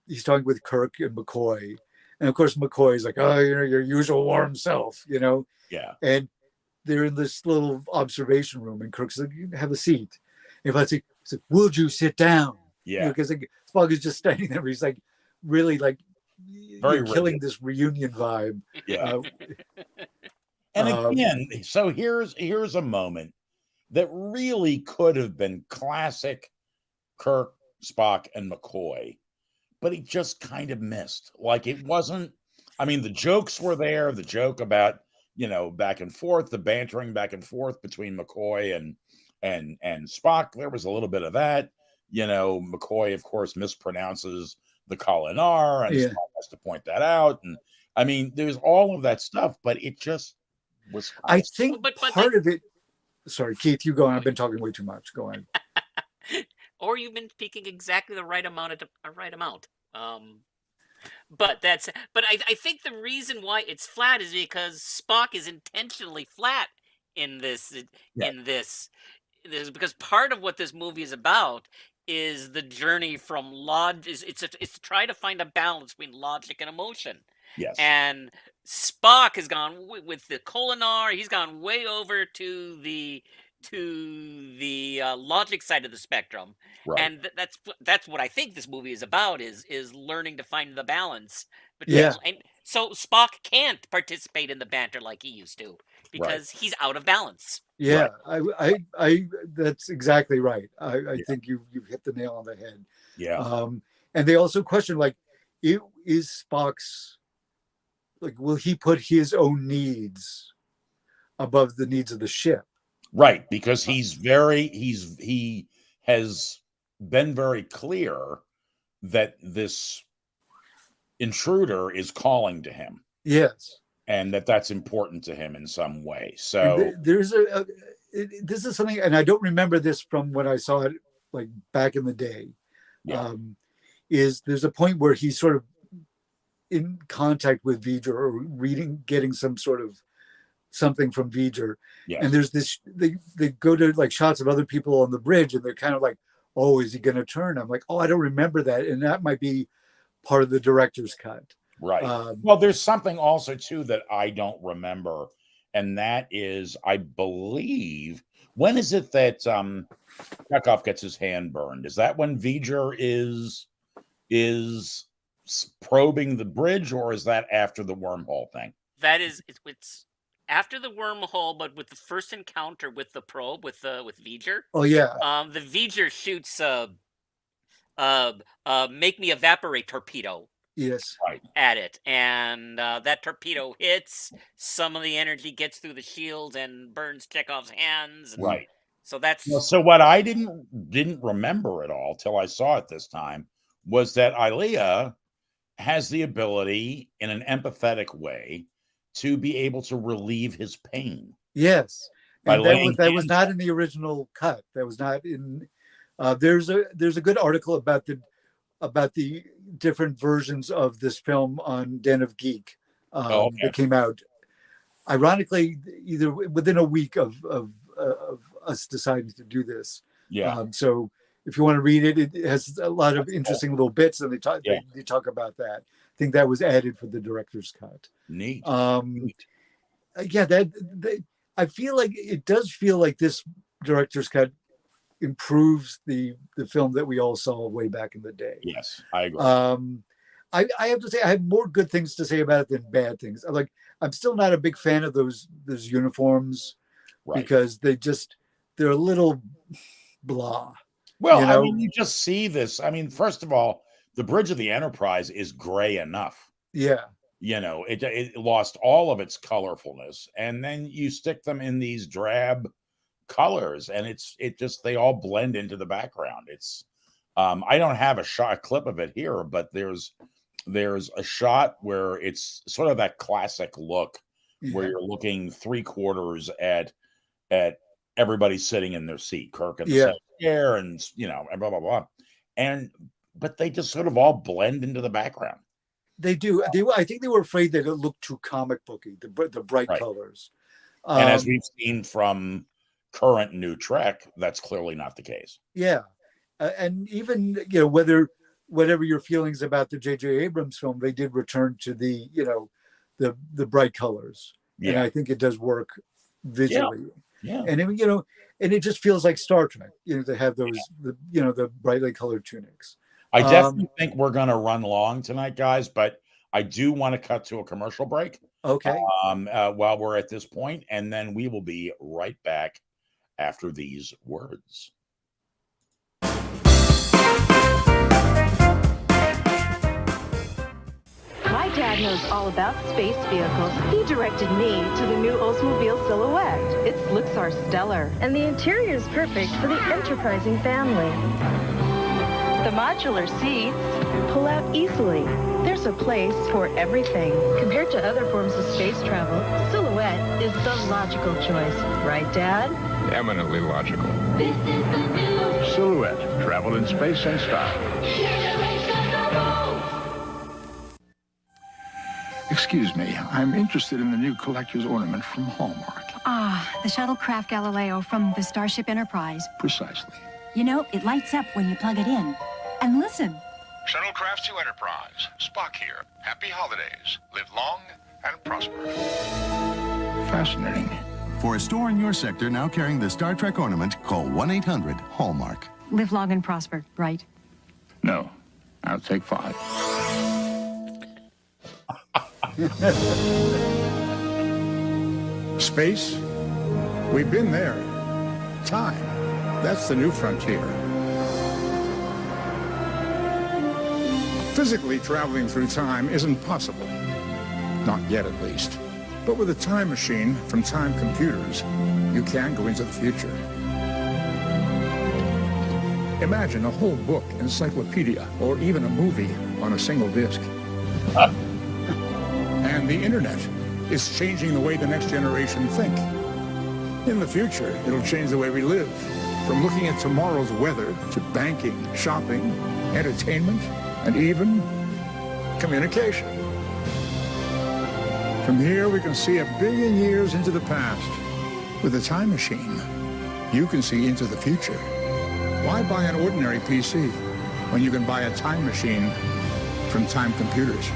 he's talking with Kirk and McCoy. And of course, McCoy's like, "Oh, your usual warm self, Yeah. And they're in this little observation room, and Kirk's like, "Have a seat." And if I say, "Would you sit down?" Yeah. Because Spock is just standing there. He's like, really like very killing this reunion vibe. Yeah. And again, so here's a moment that really could have been classic Kirk, Spock, and McCoy, but he just kind of missed. Like it wasn't. I mean, the jokes were there. The joke about back and forth, the bantering back and forth between McCoy and Spock. There was a little bit of that. McCoy, of course, mispronounces the Kolinar, and Spock has to point that out. And I mean, there's all of that stuff, but it just was. I think part of it. Sorry, Keith, you go on. I've been talking way too much. Go on. Or you've been speaking exactly the right amount. But I think the reason why it's flat is because Spock is intentionally flat in this. Because part of what this movie is about is the journey from it's to try to find a balance between logic and emotion. Yes. And Spock has gone with the Kolinar. He's gone way over to the logic side of the spectrum. Right. And that's what I think this movie is about is learning to find the balance. And so Spock can't participate in the banter like he used to because he's out of balance. Yeah, I that's exactly right. I think you've hit the nail on the head. Yeah. And they also question is Spock's will he put his own needs above the needs of the ship? Right, because he has been very clear that this intruder is calling to him. Yes. and that's important to him in some way. And So there's this is something, and I don't remember this from when I saw it like back in the day. yeah, Is there's a point where he's sort of in contact with V'ger or getting some sort of something from V'ger. yes, And there's this, they go to like shots of other people on the bridge and they're kind of like, oh, is he going to turn? I'm like, oh, I don't remember that. And that might be part of the director's cut. right. Well, there's something also too that I don't remember, and that is, I believe, when is it that Chekhov gets his hand burned? Is that when V'ger is probing the bridge, or is that after the wormhole thing? That is, it's after the wormhole, but with the first encounter with the probe with V'ger. Oh yeah. The V'ger shoots make me evaporate torpedo Yes. Right. at it, and that torpedo hits. Some of the energy gets through the shield and burns Chekhov's hands. And Right. so that's Well, so what I didn't remember at all till I saw it this time was that Ilea has the ability, in an empathetic way, to be able to relieve his pain. Yes. By And laying that was hands not in the original cut. That was not in. There's a good article about the different versions of this film on Den of Geek okay. that came out, ironically, either within a week of us deciding to do this. Yeah. So if you want to read it, it has a lot of interesting little bits, and they talk about that. I think that was added for the director's cut. Neat. Yeah, I feel like it does feel like this director's cut improves the film that we all saw way back in the day. Yes, I agree. I have to say I have more good things to say about it than bad things. I'm still not a big fan of those uniforms, Right. because they're a little blah. Well, you I know? mean, you just see this. I mean, first of all, the bridge of the Enterprise is gray enough. Yeah. You know, it lost all of its colorfulness, and then you stick them in these drab colors, and they all blend into the background. It's I don't have a clip of it here, but there's a shot where it's sort of that classic look where you're looking 3/4 at everybody sitting in their seat, Kirk in the center chair, and and blah blah blah, but they just sort of all blend into the background. They do. I think they were afraid that it looked too comic booky, the bright colors. And as we've seen from current new Trek, that's clearly not the case. Yeah, and even whatever your feelings about the J.J. Abrams film, they did return to the bright colors, and I think it does work visually. Yeah. And and it just feels like Star Trek, to have those the brightly colored tunics. I definitely think we're going to run long tonight, guys, but I do want to cut to a commercial break. Okay. While we're at this point, and then we will be right back after these words. My dad knows all about space vehicles. He directed me to the new Oldsmobile Silhouette. Its looks are stellar, and the interior is perfect for the enterprising family. The modular seats pull out easily. There's a place for everything. Compared to other forms of space travel, Silhouette is the logical choice. Right, Dad? Eminently logical. This is the new Silhouette. Travel in space and style. generation of roads. Excuse me, I'm interested in the new collector's ornament from Hallmark. Ah, the shuttlecraft Galileo from the Starship Enterprise. Precisely. You know, it lights up when you plug it in. And listen. Shuttlecraft to Enterprise. Spock here. Happy holidays. Live long and prosper. Fascinating. For a store in your sector now carrying the Star Trek ornament, call 1-800-HALLMARK. Live long and prosper, right? No, I'll take 5. Space? We've been there. Time. That's the new frontier. Physically traveling through time isn't possible. Not yet, at least. But with a time machine from Time Computers, you can go into the future. Imagine a whole book, encyclopedia, or even a movie on a single disc. And the internet, is changing the way the next generation think. In the future, it'll change the way we live, from looking at tomorrow's weather to banking, shopping, entertainment, and even communication. From here, we can see 1 billion years into the past. With a time machine, you can see into the future. Why buy an ordinary PC when you can buy a time machine from Time Computers?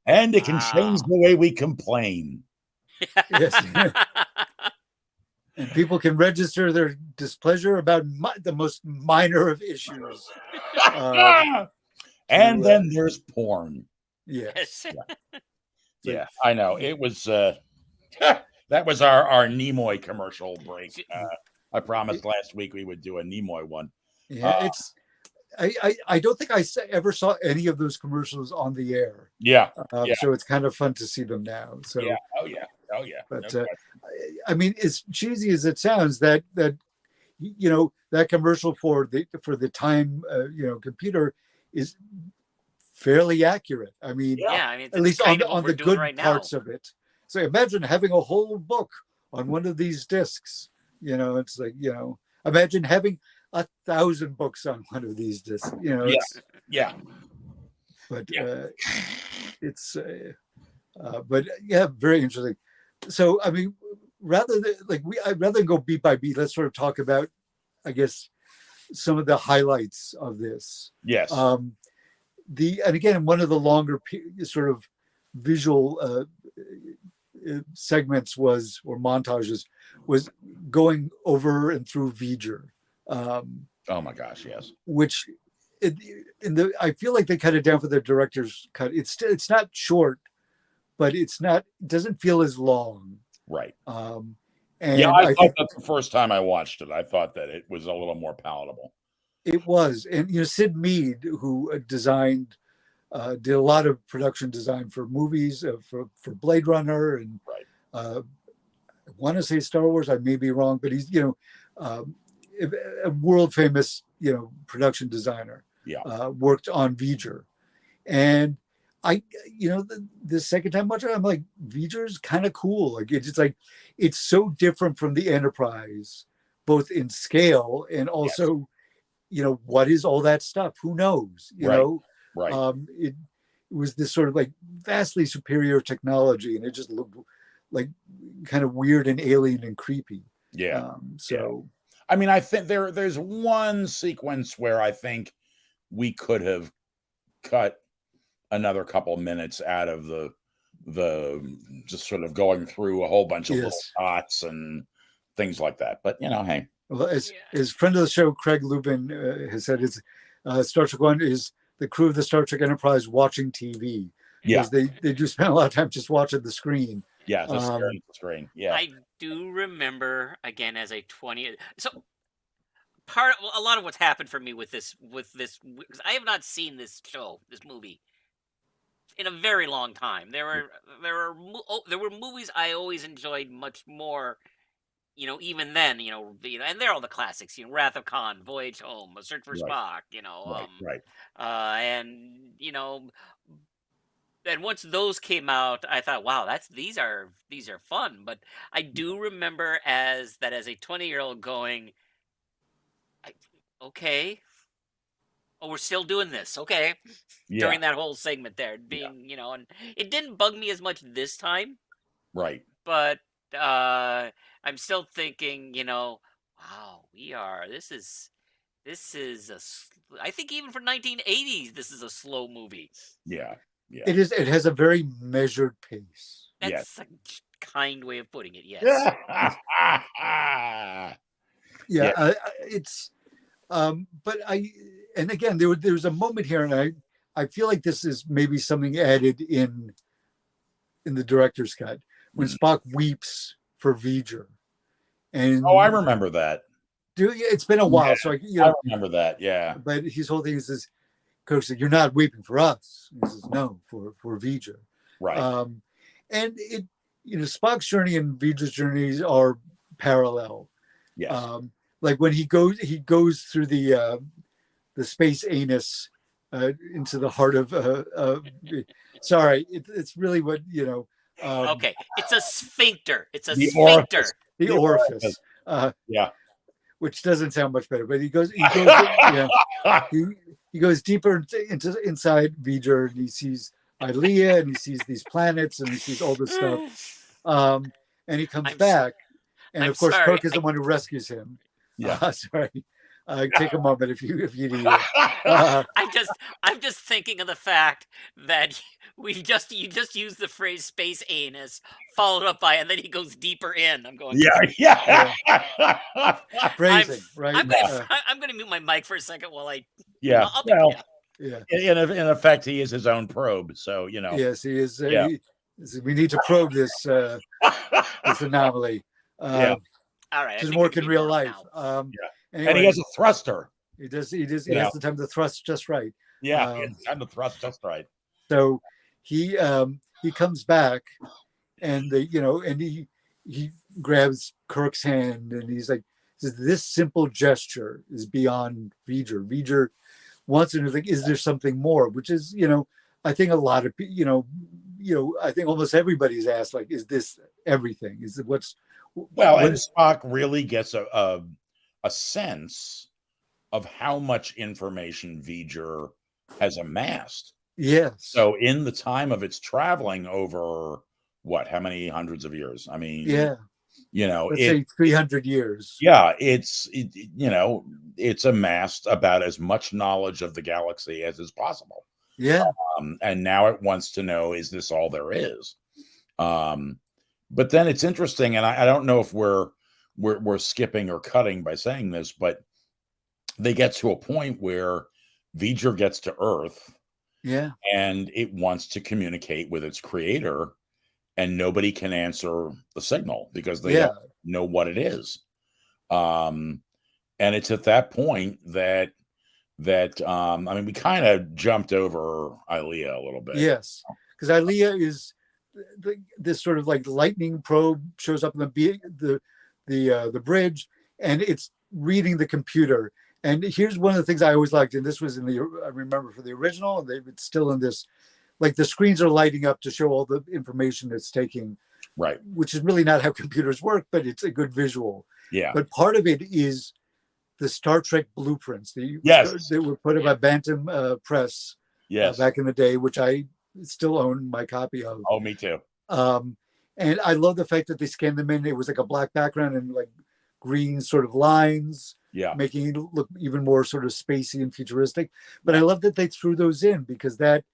And it can change the way we complain. Yes. And people can register their displeasure about the most minor of issues. And then there's porn. Yes. Yeah, I know. It was that was our Nimoy commercial break. I promised last week we would do a Nimoy one. Yeah, it's I don't think I ever saw any of those commercials on the air. Yeah. So it's kind of fun to see them now. So yeah. Oh yeah. But I mean, as cheesy as it sounds, that you know, that commercial for the time computer is fairly accurate. I mean, I mean, at least on the good right parts of it. So imagine having a whole book on one of these discs. You know, it's like, you know, imagine having 1,000 books on one of these discs. You know, but it's but yeah, very interesting. So I mean, rather than go beat by beat, let's sort of talk about, I guess, some of the highlights of this. Yes. And again, one of the longer sort of visual segments or montages was going over and through V'ger. Oh my gosh, yes. Which I feel like they cut it down for the director's cut. It's not short, but it doesn't feel as long. Right. And I thought that the first time I watched it, I thought that it was a little more palatable. It was. And, you know, Sid Mead, who did a lot of production design for movies, for Blade Runner, and I want to say Star Wars. I may be wrong, but he's, you know, a world famous, you know, production designer. Yeah. Worked on V'ger. And I, you know, the second time watching it, I'm like, V'ger's kind of cool. Like, it's so different from the Enterprise, both in scale and also, you know, what is all that stuff? Who knows? You know, it was this sort of like vastly superior technology, and it just looked like kind of weird and alien and creepy. Yeah. I mean, I think there's one sequence where I think we could have cut another couple minutes out of the just sort of going through a whole bunch of little shots and things like that. But, you know, hey. Well, as friend of the show, Craig Lubin, has said, Star Trek One is the crew of the Star Trek Enterprise watching TV. Because they do spend a lot of time just watching the screen. Yeah, just staring at the screen. Yeah. I do remember, again, as a 20... So a lot of what's happened for me with this, because I have not seen this movie in a very long time. There were movies I always enjoyed much more, you know, even then, you know, and they're all the classics, you know, Wrath of Khan, Voyage Home, A Search for Spock, you know, and, you know, and once those came out, I thought, wow, these are fun. But I do remember as a 20-year-old going, okay, oh, we're still doing this, okay, during that whole segment there, being, you know, and it didn't bug me as much this time, but I'm still thinking, you know, wow, this is I think even for 1980s, this is a slow movie. Yeah. It is. It has a very measured pace. That's a kind way of putting it. Yes. It's. But and again, there was a moment here, and I feel like this is maybe something added in the director's cut when Spock weeps for V'ger. And I remember that. It's been a while, so I remember that. Yeah. But his whole thing is this. Coach said, "You're not weeping for us." He says, "No, for V'ger." Right. And it, you know, Spock's journey and V'ger's journeys are parallel. Yes. Like when he goes through the space anus into the heart of sorry, it's really what Okay, it's a sphincter. It's a The sphincter. orifice. the orifice. Yeah. Which doesn't sound much better, but he goes yeah, he goes deeper into inside V'ger, and he sees Ilea, and he sees these planets, and he sees all this stuff. And he comes back, and I'm of course sorry. Kirk is the one who rescues him. Yeah. Sorry. Take a moment if you need it. I'm just thinking of the fact that you just used the phrase space anus, followed up by, and then he goes deeper in. I'm going. Yeah. Phrasing, right? I'm gonna mute my mic for a second while I. Yeah. Well, yeah. In effect, he is his own probe. So Yes, he is. Yeah. We need to probe this this anomaly. Yeah. All right. Just work in real life. Anyway, and he has a thruster. He does. He has the time to thrust just right. Yeah, he has the time to thrust just right. So he comes back, and he grabs Kirk's hand, and he's like, "This simple gesture is beyond V'ger. V'ger wants to know, like, is there something more?" Which is, I think a lot of I think almost everybody's asked, like, is this everything? Is it what's well? And Spock really gets a sense of how much information V'ger has amassed. Yes. So in the time of its traveling over how many hundreds of years? I mean, let's say 300 years. Yeah, it's amassed about as much knowledge of the galaxy as is possible. Yeah. And now it wants to know, is this all there is? But then it's interesting, and I don't know if we're skipping or cutting by saying this, but they get to a point where V'ger gets to Earth, and it wants to communicate with its creator, and nobody can answer the signal because they don't know what it is. And it's at that point that I mean, we kind of jumped over Ilea a little bit. Yes, because Ilea is this sort of like lightning probe shows up in the bridge, and it's reading the computer. And here's one of the things I always liked, and this was I remember for the original, and it's still in this, like the screens are lighting up to show all the information it's taking, right? Which is really not how computers work, but it's a good visual. Yeah. But part of it is the Star Trek blueprints. That were put up by Bantam Press back in the day, which I still own my copy of. Oh, me too. And I love the fact that they scanned them in. It was like a black background and like green sort of lines, making it look even more sort of spacey and futuristic. But I love that they threw those in because that,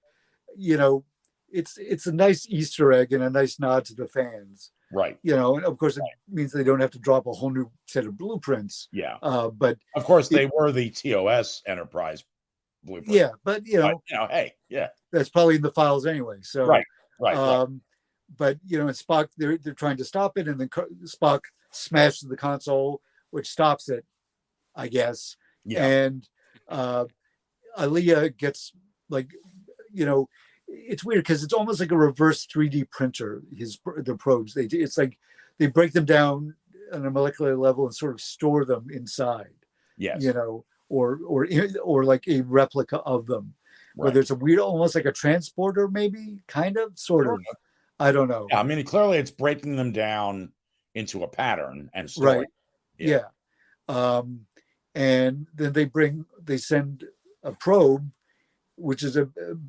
it's a nice Easter egg and a nice nod to the fans. Right. And of course it means they don't have to drop a whole new set of blueprints. Yeah. But of course they were the TOS Enterprise blueprint. Yeah, but hey, that's probably in the files anyway. So right. But and Spock, they're trying to stop it, and then Spock smashes the console, which stops it, I guess. Yeah. And Ilea gets it's weird because it's almost like a reverse 3D printer. The probes, it's like they break them down on a molecular level and sort of store them inside. Yes. Or like a replica of them. Right. Whether it's a weird, almost like a transporter, maybe, kind of, sort of. I don't know. Yeah, I mean, clearly it's breaking them down into a pattern and storing. Right. Yeah. And then they send a probe, which is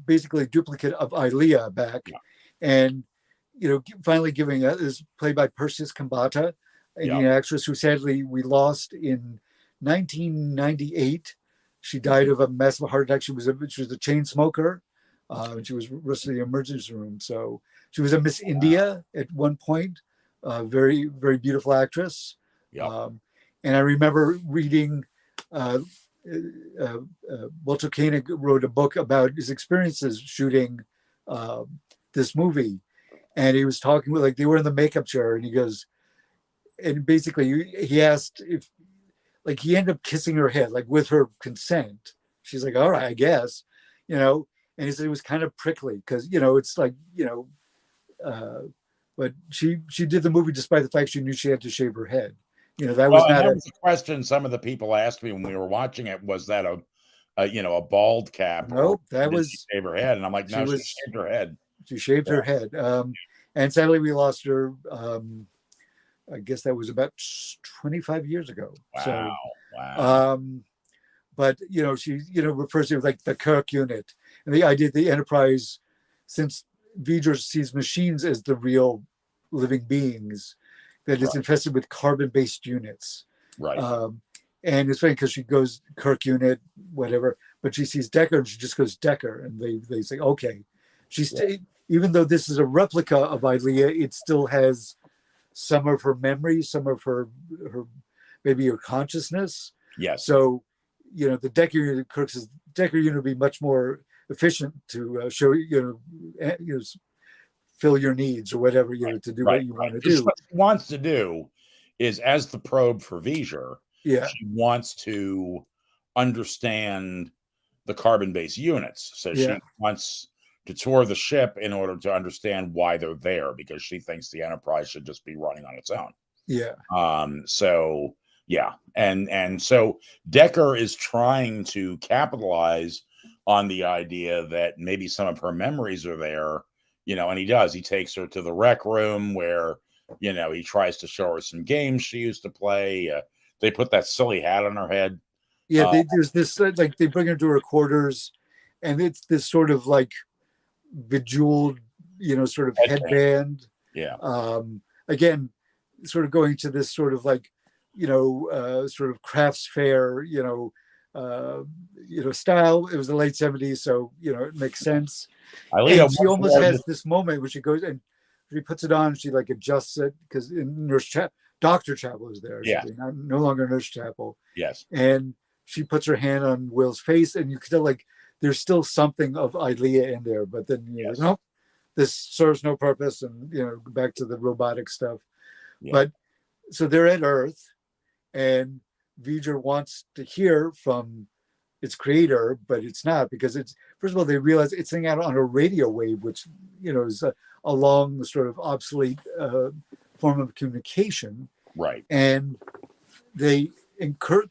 basically a duplicate of Ilea back. Yeah. And, finally giving is played by Perseus Kambata, an Indian actress who sadly we lost in 1998. She died of a massive heart attack. She was a chain smoker. She was rushed to the emergency room. So she was a Miss India at one point. Very, very beautiful actress. Yeah. And I remember reading Walter Koenig wrote a book about his experiences shooting this movie. And he was talking with, they were in the makeup chair, and he goes, and basically he asked if, he ended up kissing her head, with her consent. She's like, all right, I guess, and he said it was kind of prickly because, it's but she did the movie despite the fact she knew she had to shave her head. That was not that a was a question some of the people asked me when we were watching it. Was that a bald cap? nope. Or That did was she shave her head? And I'm like, she no, she was shaved her head. she shaved her head. And sadly, we lost her. I guess that was about 25 years ago. Wow. But she refers to it like the Kirk unit, and the idea the Enterprise, since V'ger sees machines as the real living beings, that is infested with carbon-based units. Right. And it's funny because she goes Kirk unit, whatever, but she sees Decker and she just goes Decker, and they say okay. Even though this is a replica of Ilea, it still has some of her memory, some of her maybe her consciousness. Yes. So, the Decker unit, Kirk says, Decker unit would be much more efficient to show fill your needs or whatever, to do what you want to do. What she wants to do is, as the probe for V'ger, she wants to understand the carbon-based units. So she wants to tour the ship in order to understand why they're there, because she thinks the Enterprise should just be running on its own. Yeah. So yeah, and so Decker is trying to capitalize on the idea that maybe some of her memories are there, and he does. He takes her to the rec room where, he tries to show her some games she used to play. They put that silly hat on her head. Yeah, there's this they bring her to her quarters, and it's this sort of like bejeweled, sort of headband. Yeah. Again, sort of going to this sort of like, sort of crafts fair, style. It was the late 70s, so it makes sense. And she almost has this moment where she goes and she puts it on, and she like adjusts it because Dr. Chapel is there. Yeah. No longer Nurse Chapel. Yes. And she puts her hand on Will's face, and you can tell like there's still something of Ilea in there, but then nope, this serves no purpose, and back to the robotic stuff. Yeah. But so they're at Earth, and V'ger wants to hear from its creator, but it's not, because it's, first of all, they realize it's sending out on a radio wave, which is a long sort of obsolete form of communication. Right. And Kirk,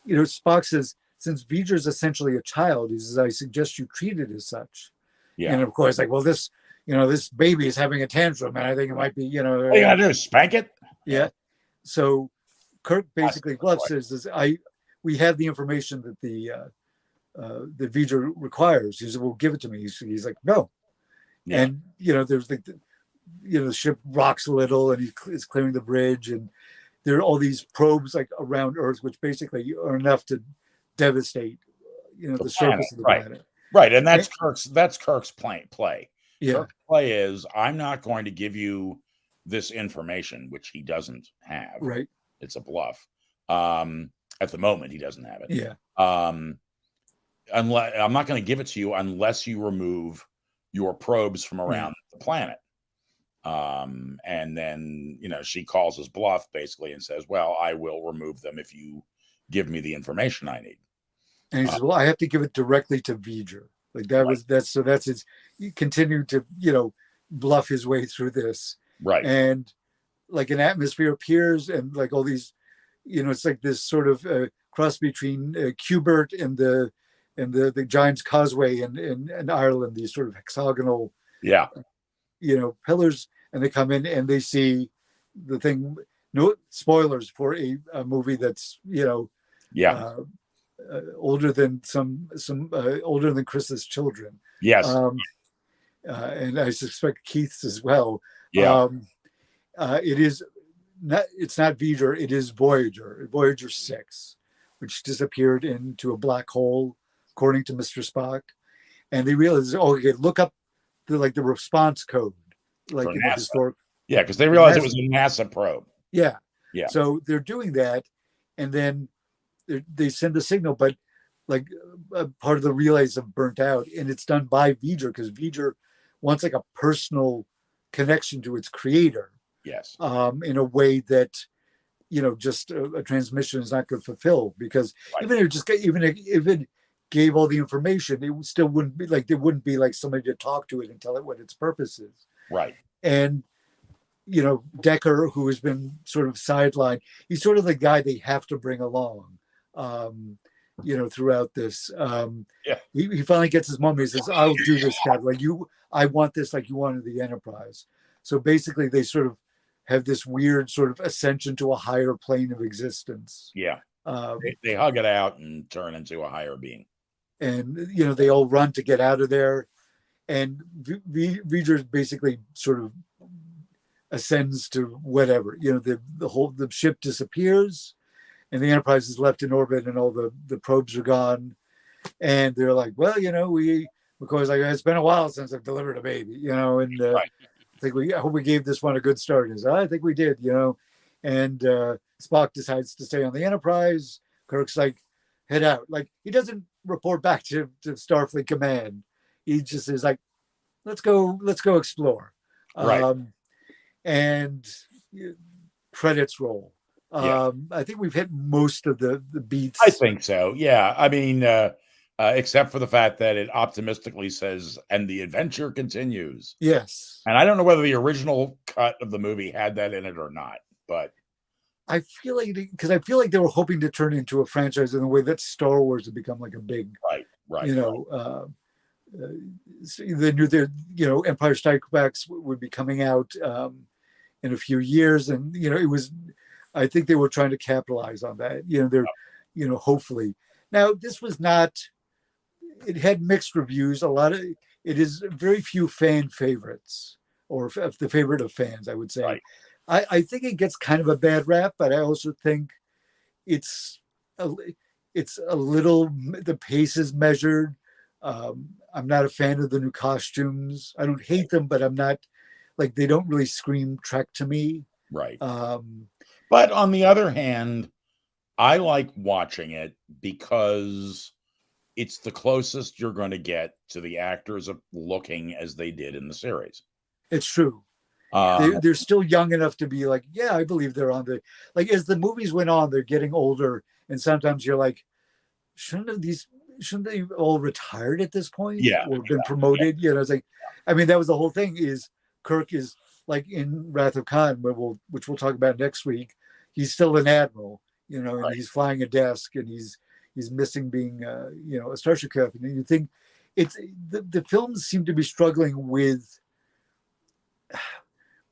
Spock says, since V'ger is essentially a child, he says, I suggest you treat it as such. Yeah. And of course, like, well, this baby is having a tantrum, and I think it might be, all you gotta do is spank it. Yeah. So Kirk basically says, we have the information that that V'ger requires. He said, well, give it to me. He's like, no. Yeah. And there's like the ship rocks a little, and he's clearing the bridge, and there are all these probes like around Earth, which basically are enough to devastate the surface of the planet. Right. And that's Kirk's play. Yeah. Kirk's play is, I'm not going to give you this information, which he doesn't have. Right. It's a bluff. At the moment, he doesn't have it. Yeah. Unless I'm not going to give it to you unless you remove your probes from around the planet. And then, she calls his bluff basically and says, well, I will remove them if you give me the information I need. And he says, well, I have to give it directly to V'ger. Like that's his, he continued to, bluff his way through this. Right. And like an atmosphere appears, and like all these, it's like this sort of cross between Qbert and the Giant's Causeway in Ireland, these sort of hexagonal, pillars, and they come in and they see the thing. No spoilers for a movie that's older than older than Chris's children. Yes. And I suspect Keith's as well. Yeah. It's not V'ger, it is Voyager 6, which disappeared into a black hole, according to Mr. Spock. And they realized, okay, look up the response code, like in the historic. Yeah, because they realized it was a NASA probe. Yeah. Yeah. So they're doing that, and then they send a signal, but like part of the relays have burnt out, and it's done by V'ger, because V'ger wants like a personal connection to its creator. Yes. In a way that, just a transmission is not going to fulfill, because even if it gave all the information, it still wouldn't be like, there wouldn't be like somebody to talk to it and tell it what its purpose is. Right. And Decker, who has been sort of sidelined, he's sort of the guy they have to bring along, throughout this. Yeah. He finally gets his moment. He says, "I'll do this, Captain. Like you, I want this like you wanted the Enterprise." So basically, they sort of have this weird sort of ascension to a higher plane of existence. Yeah. Um, They hug it out and turn into a higher being. and they all run to get out of there, and V'ger basically sort of ascends to whatever. The ship disappears, and the Enterprise is left in orbit, and all the probes are gone, and they're like, well, McCoy's like, it's been a while since I've delivered a baby, and Right. I hope we gave this one a good start. I think we did, and Spock decides to stay on the Enterprise. Kirk's like, head out. Like, he doesn't report back to Starfleet Command. He just is like, let's go explore. Right. And credits roll. Yeah. I think we've hit most of the beats. I think so. Yeah. I mean, except for the fact that it optimistically says, and the adventure continues. Yes. And I don't know whether the original cut of the movie had that in it or not, but I feel like they were hoping to turn into a franchise in the way that Star Wars had become like a big, right. They knew that Empire Strikes Back would be coming out in a few years, and it was. I think they were trying to capitalize on that. They're hopefully. Now this was not. It had mixed reviews. It is very few fan favorites, or the favorite of fans, I would say. Right. I think it gets kind of a bad rap, but I also think it's a little, the pace is measured. I'm not a fan of the new costumes. I don't hate them, but I'm not, like, they don't really scream Trek to me. Right. But on the other hand, I like watching it because it's the closest you're going to get to the actors of looking as they did in the series. It's true. They're still young enough to be like, yeah, I believe they're on as the movies went on, they're getting older. And sometimes you're like, shouldn't they all retired at this point? Yeah. Or been promoted? Yeah. It's like, I mean, that was the whole thing is Kirk is like in Wrath of Khan, which we'll talk about next week. He's still an admiral, and right. He's flying a desk, and he's missing being, a starship captain. And you think it's the films seem to be struggling with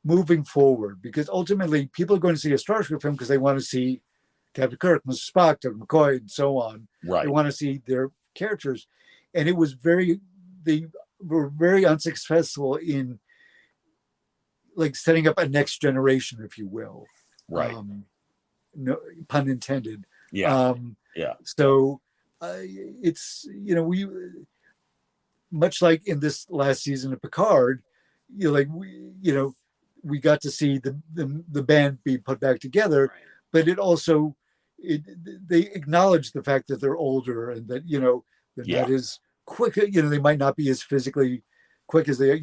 moving forward, because ultimately people are going to see a Starship film because they want to see Captain Kirk, Mr. Spock, Dr. McCoy, and so on. Right. They want to see their characters, and they were very unsuccessful in like setting up a next generation, if you will. Right. No pun intended. Yeah. So it's we much like in this last season of Picard, we got to see the band be put back together, right. But it also they acknowledge the fact that they're older and that they're not as quick. They might not be as physically quick as they.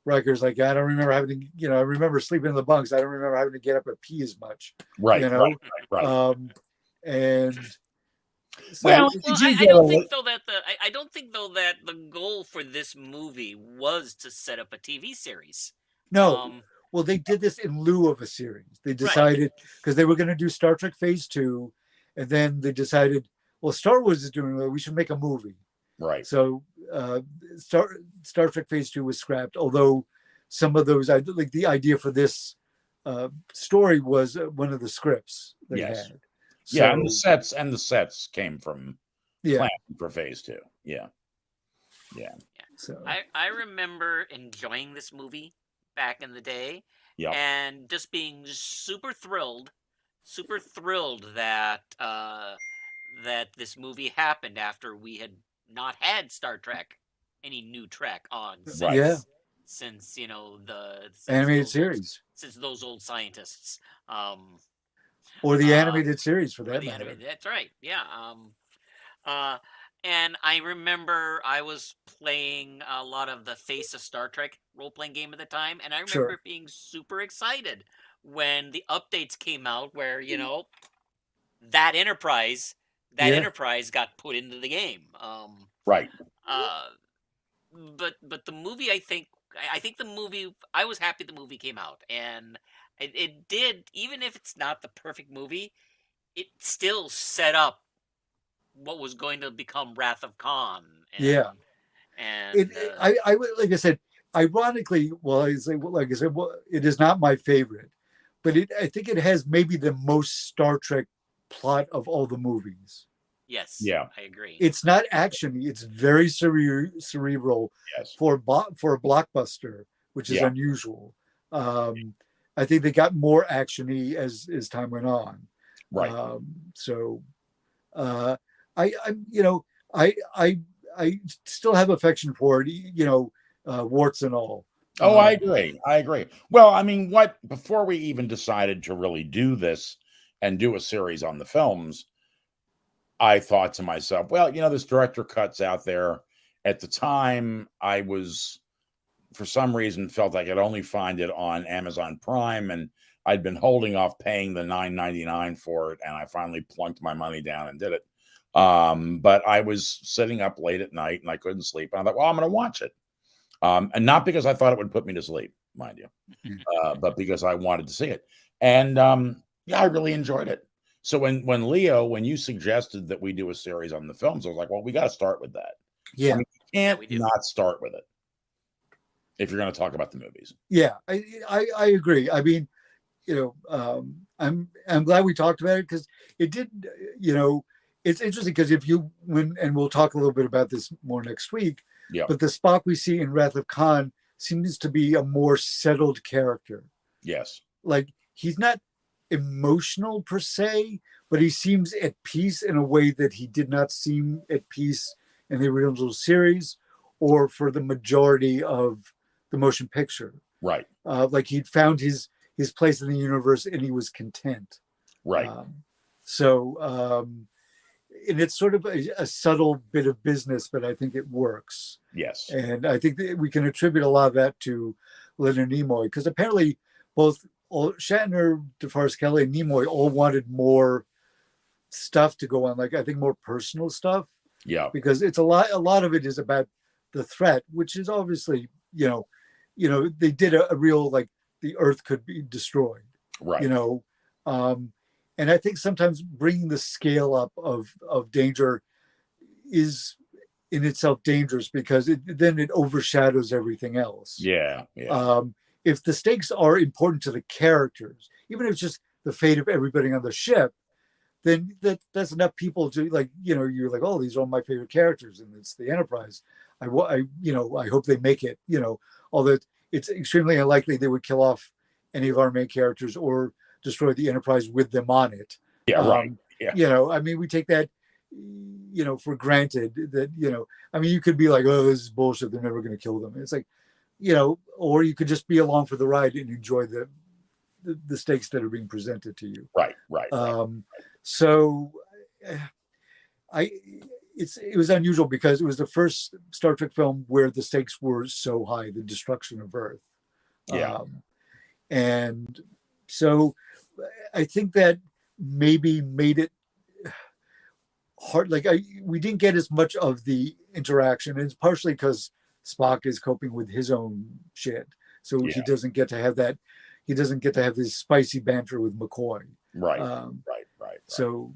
Riker's like, I don't remember having to. I remember sleeping in the bunks. I don't remember having to get up and pee as much. Right. Right. And so, I don't think though that the goal for this movie was to set up a TV series. No. Well, they did this in lieu of a series. They decided because they were going to do Star Trek Phase 2, and then they decided, well, Star Wars is doing well. We should make a movie. Right. So Star Trek Phase 2 was scrapped, although some of those, like the idea for this story was one of the scripts they had. So, and the sets came from planning for Phase 2. Yeah. So I remember enjoying this movie back in the day, and just being super thrilled that that this movie happened after we had not had Star Trek, any new Trek on since the animated series, since those old scientists, or the animated series for that matter. That's right, and I remember I was playing a lot of the Face of Star Trek role-playing game at the time, and I remember being super excited when the updates came out where, that Enterprise got put into the game. Right. But the movie, I think, I think the movie. I was happy the movie came out, and it did. Even if it's not the perfect movie, it still set up what was going to become Wrath of Khan. Yeah. And I like I said, ironically, like I said, it is not my favorite, but I think it has maybe the most Star Trek plot of all the movies. yes, Yeah. I agree. It's not action; it's very cerebral Yes. for a blockbuster, which is Yeah. unusual. I think they got more actiony as time went on. Right. So, I I still have affection for it, warts and all. Oh, I agree. I agree. Well, I mean, before we even decided to really do this and do a series on the films, I thought to myself, well, this director cut's out there. At the time, I was, for some reason, felt I could only find it on Amazon Prime, and I'd been holding off paying the $9.99 for it, and I finally plunked my money down and did it. But I was sitting up late at night and I couldn't sleep, and I thought, well, I'm going to watch it. And not because I thought it would put me to sleep, mind you, but because I wanted to see it. And yeah, I really enjoyed it. So when Leo, when you suggested that we do a series on the films, I was like, well, we got to start with that. Yeah. I mean, you can't we do. not start with it if you're going to talk about the movies. Yeah, I agree. I mean, I'm glad we talked about it, because it did, it's interesting, because and we'll talk a little bit about this more next week. Yeah. But the Spock we see in Wrath of Khan seems to be a more settled character. Yes. Like, he's not emotional per se, but he seems at peace in a way that he did not seem at peace in the original series or for the majority of the motion picture. Right. Like, he'd found his place in the universe and he was content. Right. And it's sort of a subtle bit of business, but I think it works. Yes. And I think that we can attribute a lot of that to Leonard Nimoy, because apparently both Shatner, DeForest Kelley, and Nimoy all wanted more stuff to go on, like I think more personal stuff. Yeah. Because it's a lot of it is about the threat, which is obviously, they did a real, like, the Earth could be destroyed. Right. And I think sometimes bringing the scale up of danger is in itself dangerous, because then it overshadows everything else. Yeah. Yeah. If the stakes are important to the characters, even if it's just the fate of everybody on the ship, then that's enough people to, like, you're like, oh, these are all my favorite characters, and it's the Enterprise. I hope they make it. Although it's extremely unlikely they would kill off any of our main characters or destroy the Enterprise with them on it. Yeah. Right. Yeah. I mean, we take that, for granted, that, I mean, you could be like, oh, this is bullshit, they're never going to kill them. It's like, or you could just be along for the ride and enjoy the stakes that are being presented to you. Right. Right. So it was unusual, because it was the first Star Trek film where the stakes were so high, the destruction of Earth. Yeah. And so I think that maybe made it hard. Like, we didn't get as much of the interaction, and it's partially because Spock is coping with his own shit, so he doesn't get to have that. He doesn't get to have this spicy banter with McCoy. Right. Right. So,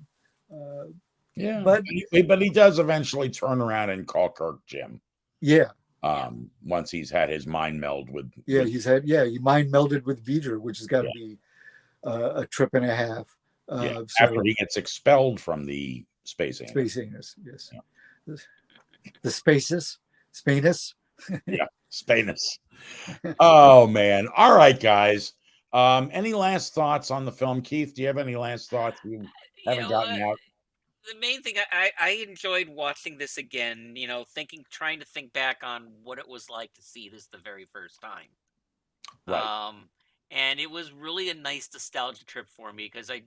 yeah, but he does eventually turn around and call Kirk Jim. Yeah. Once he's had his mind meld with. He mind melded with V'ger, which has got to be a trip and a half. After he gets expelled from the Space Anus. Space Anus, yes. Yeah. The Spaces. Spanus. Yeah, Spanus. Oh, man. All right, guys. Any last thoughts on the film? Keith, do you have any last thoughts you haven't gotten out? The main thing, I enjoyed watching this again, trying to think back on what it was like to see this the very first time. Right. And it was really a nice nostalgia trip for me, because I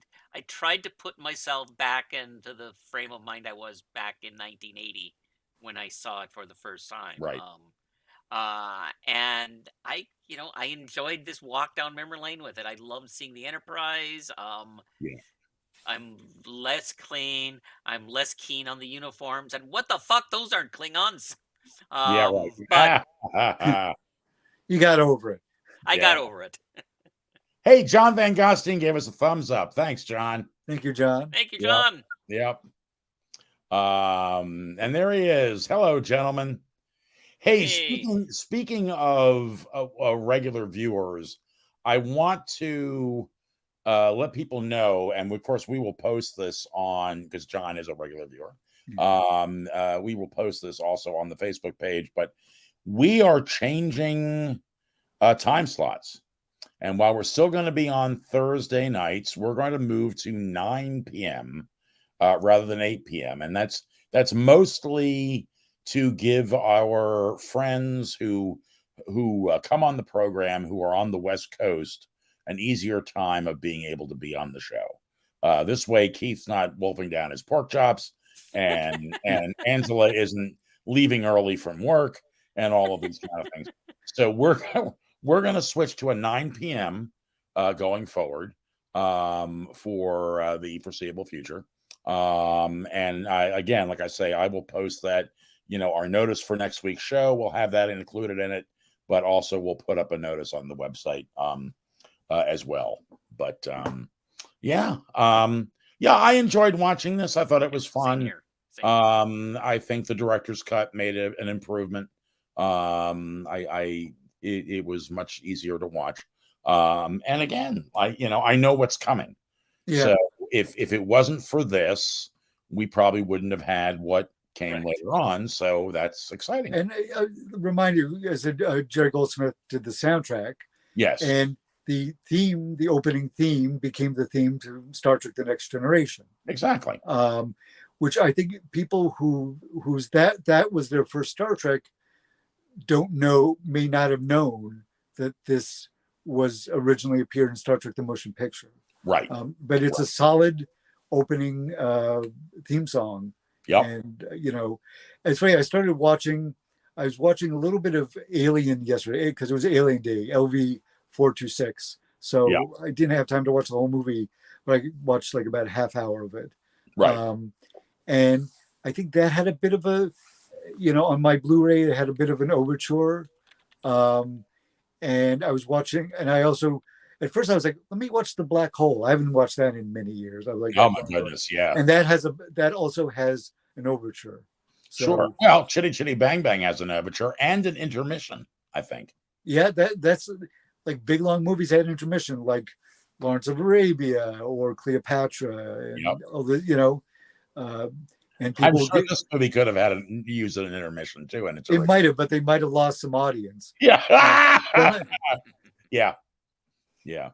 tried to put myself back into the frame of mind I was back in 1980 when I saw it for the first time. Right. And I enjoyed this walk down memory lane with it. I loved seeing the Enterprise. Yeah. I'm less clean. I'm less keen on the uniforms. And what the fuck? Those aren't Klingons. Yeah, right. But You got over it. I got over it. Hey, John Van Gosteen gave us a thumbs up. Thanks, John. Thank you, John. Thank you, Yep. John. Yep. And there he is. Hello, gentlemen. Hey, speaking of regular viewers, I want to let people know, and of course we will post this on, because John is a regular viewer. We will post this also on the Facebook page, but we are changing time slots. And while we're still going to be on Thursday nights, we're going to move to 9 p.m. Rather than 8 p.m. And that's mostly to give our friends who come on the program, who are on the West Coast, an easier time of being able to be on the show. This way, Keith's not wolfing down his pork chops, and Angela isn't leaving early from work, and all of these kind of things. So we're going to switch to a 9 p.m. Going forward for the foreseeable future. And again, like I say, I will post that, our notice for next week's show. We'll have that included in it, but also we'll put up a notice on the website as well. But I enjoyed watching this. I thought it was fun. Same here. I think the director's cut made an improvement. It was much easier to watch. And again, I know what's coming. Yeah. So if it wasn't for this, we probably wouldn't have had what came later on. So that's exciting. And remind you, I said Jerry Goldsmith did the soundtrack. Yes. And the opening theme became the theme to Star Trek: The Next Generation. Exactly. Which I think people whose that was their first Star Trek may not have known that this was originally appeared in Star Trek: The Motion Picture. Right. But it's a solid opening theme song. Yeah. And it's funny. I was watching a little bit of Alien yesterday because it was Alien Day, LV-426. So I didn't have time to watch the whole movie, but I watched like about a half hour of it. Right. And I think that had a bit of a, on my Blu-ray, it had a bit of an overture. And I was watching, and I also, at first I was like, let me watch The Black Hole. I haven't watched that in many years. I was like, oh my goodness, yeah. And that also has an overture. So, sure. Well, Chitty Chitty Bang Bang has an overture and an intermission, I think. Yeah, that's like big long movies had an intermission, like Lawrence of Arabia or Cleopatra, and all the, and people, I'm sure this movie could have had used an intermission too, and it might have, but they might have lost some audience. Yeah. Yeah.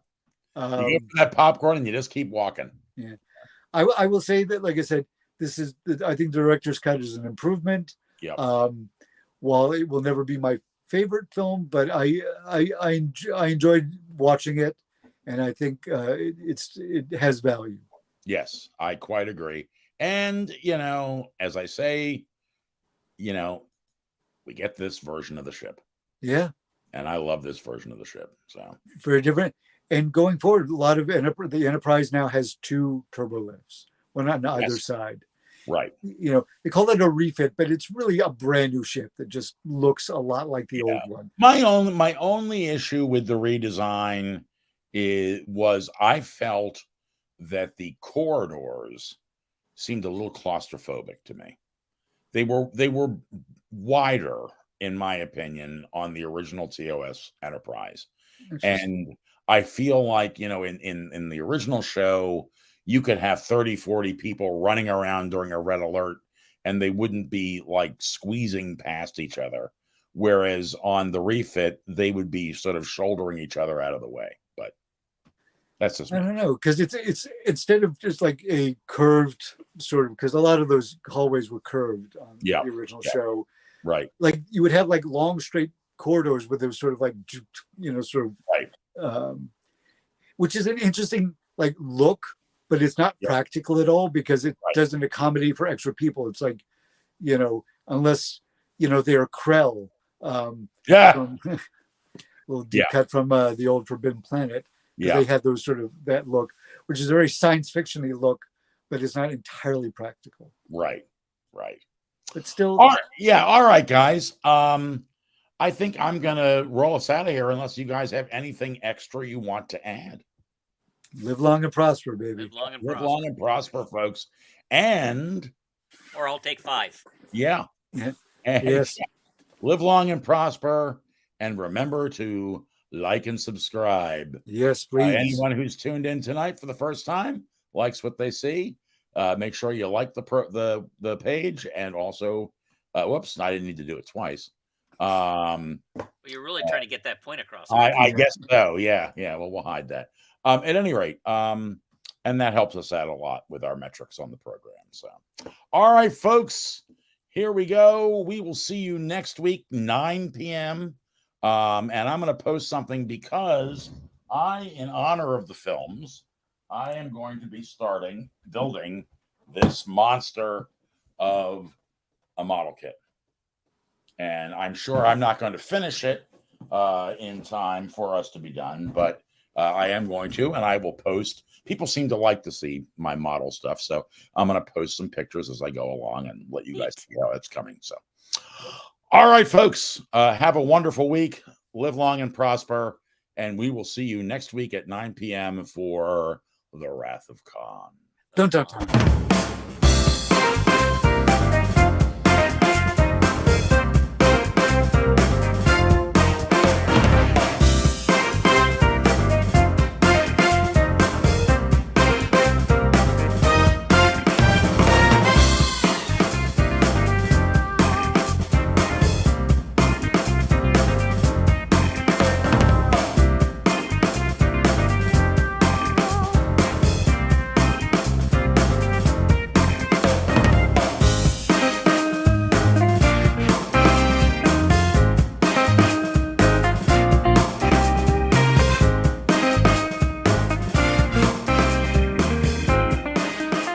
You get that popcorn and you just keep walking. Yeah. I will say that, like I said, I think the director's cut is an improvement. Yeah. While it will never be my favorite film, but I enjoyed watching it, and I think it has value. Yes, I quite agree. And as I say, we get this version of the ship. Yeah. And I love this version of the ship. So very different. And going forward, a lot of the Enterprise now has 2 turbo lifts, one on either side. Right. They call it a refit, but it's really a brand new ship that just looks a lot like the old one. My only issue with the redesign was I felt that the corridors seemed a little claustrophobic to me. They were wider, in my opinion, on the original TOS Enterprise. And I feel like, in the original show, you could have 30, 40 people running around during a red alert and they wouldn't be like squeezing past each other. Whereas on the refit, they would be sort of shouldering each other out of the way. But that's just I don't know, because it's instead of just like a curved sort of, because a lot of those hallways were curved on the original show. Right. Like you would have like long straight corridors with those sort of like, sort of, right. Which is an interesting like look, but it's not practical at all because it doesn't accommodate for extra people. It's like, unless, they're Krell. Little deep cut from the old Forbidden Planet. They had those sort of that look, which is a very science fiction-y look, but it's not entirely practical. Right. But still. All right, guys. I think I'm going to roll us out of here unless you guys have anything extra you want to add. Live long and prosper, baby. Live long and Live prosper. long and prosper, folks. And Or I'll take 5. yeah. Yeah. And Yes. live long and prosper. And remember to like and subscribe. Yes, please. Anyone who's tuned in tonight for the first time likes what they see. Make sure you like the page, and also, whoops, I didn't need to do it twice. Well, you're really trying to get that point across. I guess so. Yeah. Well, we'll hide that. At any rate, and that helps us out a lot with our metrics on the program. So, all right, folks, here we go. We will see you next week, 9 p.m. And I'm going to post something because in honor of the films, I am going to be building this monster of a model kit. And I'm sure I'm not going to finish it in time for us to be done, but I am going to, and I will post. People seem to like to see my model stuff, so I'm going to post some pictures as I go along and let you guys see how it's coming. So, all right, folks, have a wonderful week. Live long and prosper, and we will see you next week at 9 p.m. for The Wrath of Khan. Don't talk to me.